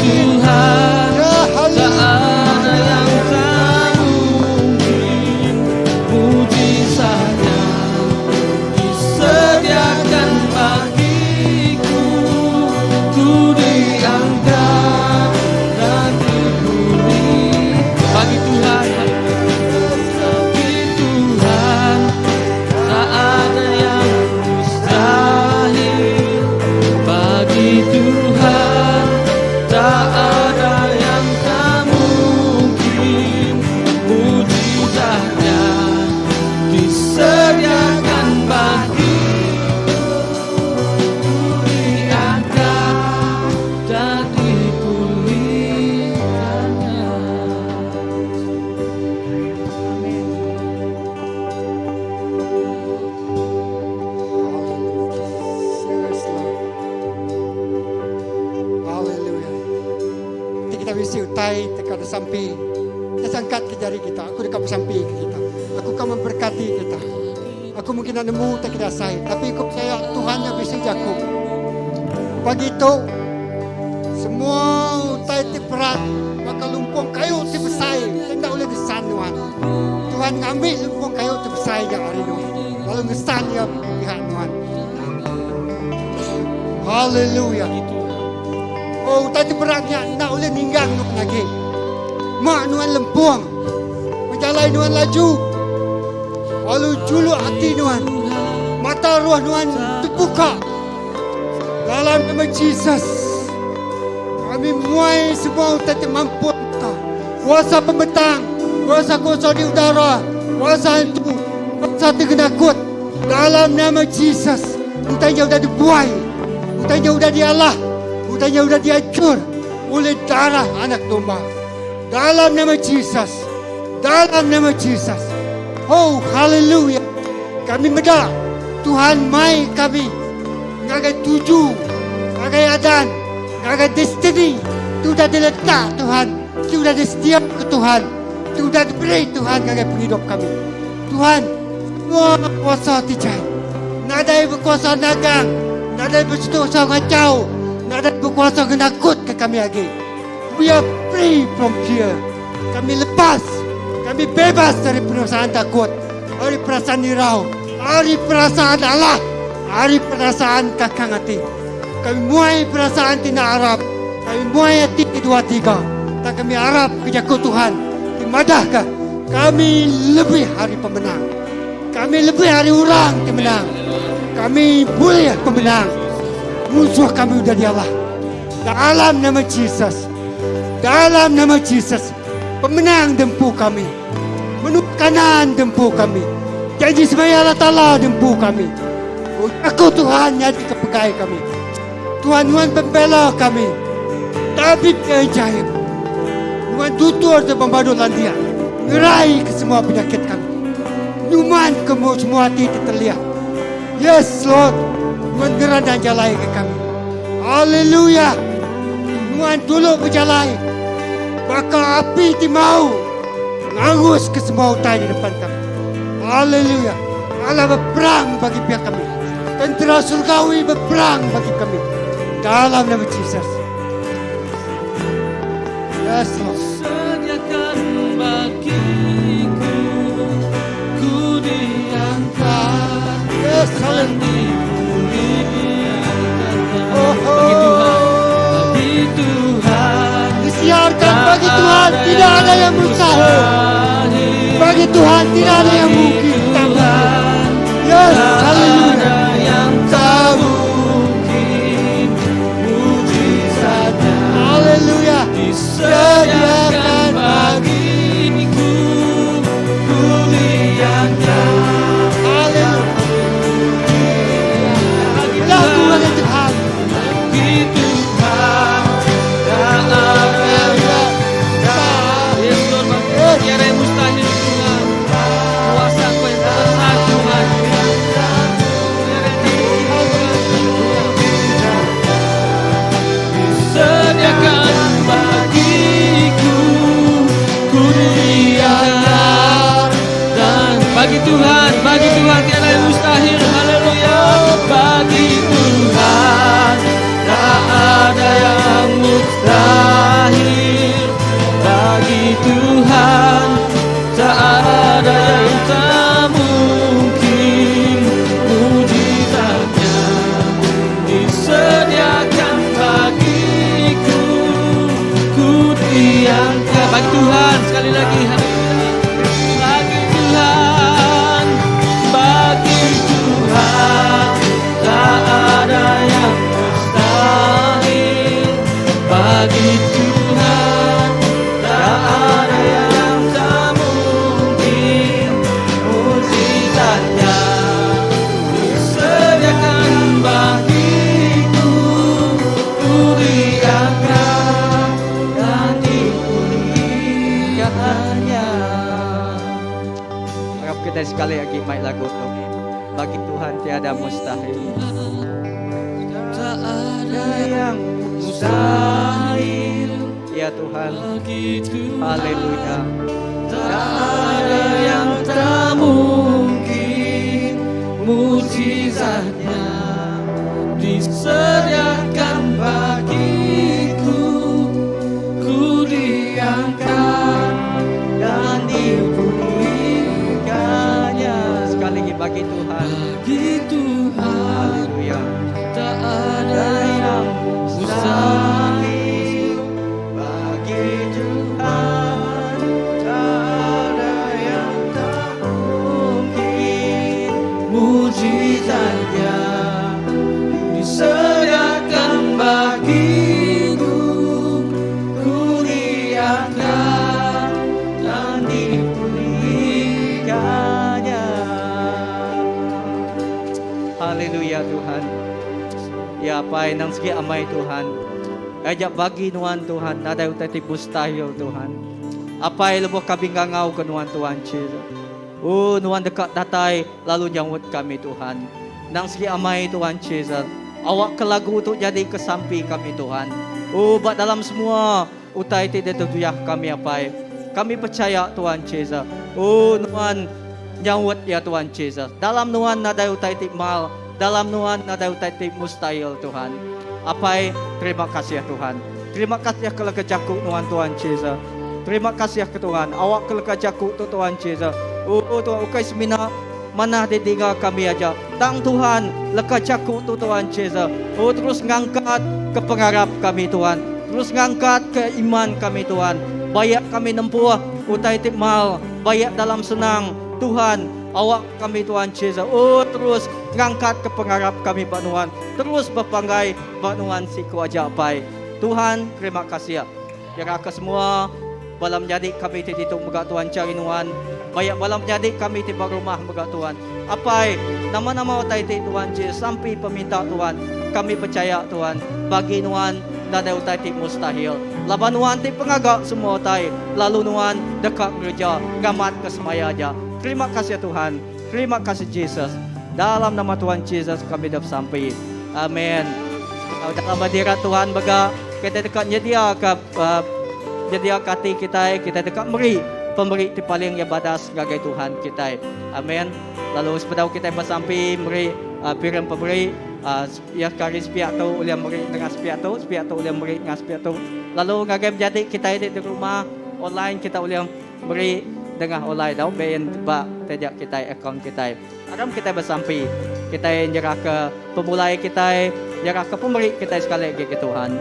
Tuhan, Ya tak haleluya. ada yang tak mungkin. Mujizatnya disediakan bagiku. Ku diangkat dan dipulih. Bagi Tuhan, bagi Tuhan, tak ada yang mustahil. Bagi Tuhan, tak ada yang tak mungkin. Mujizatnya disediakan bagiku. Diangkat dan dipulihkannya. Yes, Lord. Haleluya. Nanti kita bisa utai tekan sampai. Kita angkat ke jari kita. Aku dekat sampai ke kita. Aku akan memberkati kita. Aku mungkin nak nemu tak kita say. Tapi aku percaya Tuhan yang bisa jago. Pagi itu semua utai berat maka lumpung kayu besar. Tidak boleh desan Tuhan. Tuhan ngambil lumpung kayu besar yang hari ini. Lalu ngesan dia pihak Tuhan. Haleluya. Oh, tadi beratnya nak boleh ninggang nak lagi. Mak nuan lempuang. Menjalai nuan laju. Lalu juluk hati nuan. Mata ruah nuan terbuka. Dalam nama Yesus. Kami muai semua tadi mampu. Kuasa pembentang. Kuasa-kuasa di udara. Kuasa hantu. Kuasa tergenakut. Dalam nama Yesus. Utanya sudah dibuai. Utanya sudah dialah. Utanya sudah dihancur oleh darah anak domba. Dalam nama Yesus. Dalam nama Yesus. Oh, haleluya. Kami medak. Tuhan mai kami. Ngagai tuju. Ngagai adan. Ngagai destiny. Itu sudah diletak Tuhan. Itu sudah disetiap ke Tuhan. Itu sudah diberi Tuhan ngagai penghidup kami. Tuhan, semua kuasa tijai. Nadai berkuasa nagang. Nadai berkuasa kacau. Nadai berkuasa menakut ke kami lagi. We are free from fear. Kami lepas. Kami bebas dari perasaan takut. Dari perasaan nirau. Dari perasaan Allah. Dari perasaan kakang hati. Kami muai perasaan tidak harap. Kami muai hati kedua tiga. Tak kami harap kejaku Tuhan. Dimadahkan. Kami lebih hari pemenang. Kami lebih hari orang pemenang. Kami boleh pemenang. Musuh kami sudah dialah. Dalam nama Yesus. Dalam nama Yesus. Pemenang dempu kami. Menuk kanan dempu kami. Janji semaya Allah Ta'ala dempu kami. Oh, aku Tuhan yang kepegai kami. Tuhan Tuhan pembela kami. Tabib yang ajaib. Tuhan tutur dan pembadulan dia. Ngerai ke semua penyakit kami. Nyuman ke semua hati terlihat. Yes Lord. Tuhan gerak dan jalai ke kami. Haleluya. Tuhan dulu berjalai. Bakal api di mau. Ngangus ke semua utai di depan kami. Haleluya. Allah berperang bagi pihak kami. Tentera surgawi berperang bagi kami. Dalam nama Yesus. Yes Lord. Sediakan bagiku, ku diangkat Yes dan Haleluya. dipulihkan. Oh, Bagi Tuhan, bagi Tuhan, disiarkan bagi Tuhan tidak ada yang mustahil. Bagi Tuhan tidak ada yang mungkin. Tuhan, Yes tak Haleluya. ada yang tak mungkin. Mujizatnya Haleluya. disediakan bagiku, ku diangkat. Haleluya. Lagu bagi Tuhan. Bagi Tuhan, tak ada yang Yes Lord, bagi tiada yang mustahil Tuhan. Kuasa Kau bagi Tuhan sekali lagi. Haleluya. Bagi Tuhan, bagi Tuhan, tak ada yang mustahil. Bagi Tuhan, tak ada yang tak mungkin. Mujizatnya disediakan bagiku, ku diangkat dan dipulihkannya. Harap kita sekali lagi main lagu tu. Bagi Tuhan tiada mustahil. Tak ada Yang mustahil. Ya Tuhan. bagi Tuhan. Haleluya. Tak ada yang tak mungkin. Mujizatnya disediakan bagiku, ku diangkat dan Dipulihkannya. Sekali lagi bagi Tuhan. bagi Tuhan. Haleluya. Tak ada yang mustahil. Bagi Tuhan tak ada yang tak mungkin. Mujizatnya disediakan bagiku, ku diangkat dan Dipulihkannya. Haleluya Tuhan. Ya Pai nang segi amai Tuhan. Ajak bagi nuan Tuhan, nada utai mustahil Tuhan. Apai lebuh kami ngangau ke nuan Tuhan Jesus. Oh nuan dekat datai lalu nyambut kami Tuhan. Nang segi amai Tuhan Jesus. Awak ke lagu untuk jadi kesampi kami Tuhan. Oh buat dalam semua utai tidak tertuyah kami apai. Kami percaya Tuhan Jesus. Oh nuan nyambut ya Tuhan Jesus. Dalam nuan nada utai mal. Dalam nuan nada utai mustahil Tuhan. Apai terima kasih ya Tuhan. Terima kasih kalau kejaku nuan Tuhan Jesus. Terima kasih ke Tuhan. Awak kalau kejaku tu Tuhan Jesus. Oh Tuhan ukai semina mana ditinggal kami aja. Tang Tuhan lekajaku tu Tuhan Jesus. Oh terus ngangkat ke pengharap kami Tuhan. Terus ngangkat ke iman kami Tuhan. Bayak kami nempuh utai mal. Bayak dalam senang Tuhan. Awak kami Tuhan Jesus. Oh terus ngangkat ke pengharap kami Pak Tuhan. Terus berpanggai Pak Tuhan siku aja pai. Tuhan terima kasih ya. Ya ke semua balam jadi kami titik megak Tuhan cari Tuhan. Banyak balam jadi kami tiba rumah megak Tuhan. Apai nama-nama utai Tuhan Jesus sampai peminta Tuhan. Kami percaya Tuhan bagi Tuhan nada utai mustahil. Laban Tuhan ti pengagak semua utai. Lalu Tuhan dekat gereja gamat ke semaya aja. Terima kasih Tuhan. Terima kasih Jesus. Dalam nama Tuhan Jesus kami dapat sampai. Amin. Dalam hadirat Tuhan baga kita dekat nyedia ke nyedia hati kita dekat pemberi ti paling ibadah sebagai Tuhan kita. Amin. Lalu sepedau kita bersampai meri piring pemberi ya kari sepiak tu uliam meri dengan sepiak tu uliam meri dengan sepiak tu. Lalu ngagai jadi kita di rumah online kita uliam meri dengan online dah bayan ba tidak kita account kita. Aram kita bersampai kita nyerah ke pemulai kita, nyerah ke pemberi kita sekali lagi ke Tuhan.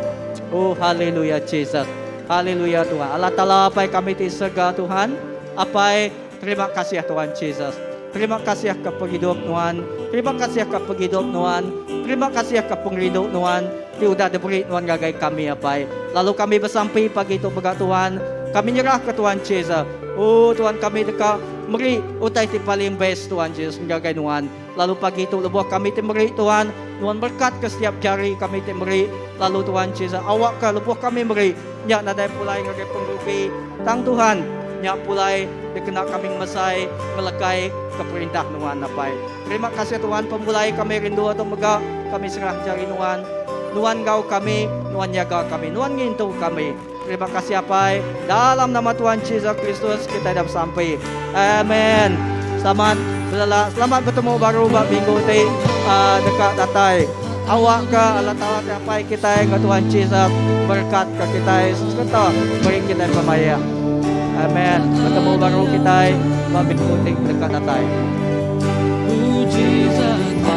Oh haleluya Jesus. Haleluya Tuhan. Allah Taala apa kami disega Tuhan. Apa terima kasih ya Tuhan Jesus. Terima kasih ke penghidup Tuhan. Terima kasih ke penghidup Tuhan. Terima kasih ke penghidup Tuhan. Ti udah diberi Tuhan gagai kami apa. Lalu kami bersampai pagi itu begat Tuhan. Kami nyerah ke Tuhan Jesus. Oh Tuhan kami dekat meri utai ti paling best Tuhan Jesus menjaga Tuhan. Lalu pagi itu lebuh kami ti meri Tuhan. Tuhan berkat ke setiap jari kami ti meri. Lalu Tuhan Jesus awak ke lebuh kami meri. Nyak nadai pulai ngagai pengrupi. Tang Tuhan nyak pulai dikena kami mesai melekai ke perintah Tuhan napai. Terima kasih Tuhan pemulai kami rindu atau megah kami serah jari Tuhan. Tuhan gau kami, Tuhan jaga kami, Tuhan ngintu kami. Terima kasih apa dalam nama Tuhan Yesus Kristus kita dapat sampai. Amin. Selamat bertemu baru bab minggu ti dekat datai. Awak ke Allah Taala apa kita ke Tuhan Yesus berkat ke kita sesuatu beri kita pemaya. Amin. Bertemu baru kita bab minggu ti dekat datai. Mujizatnya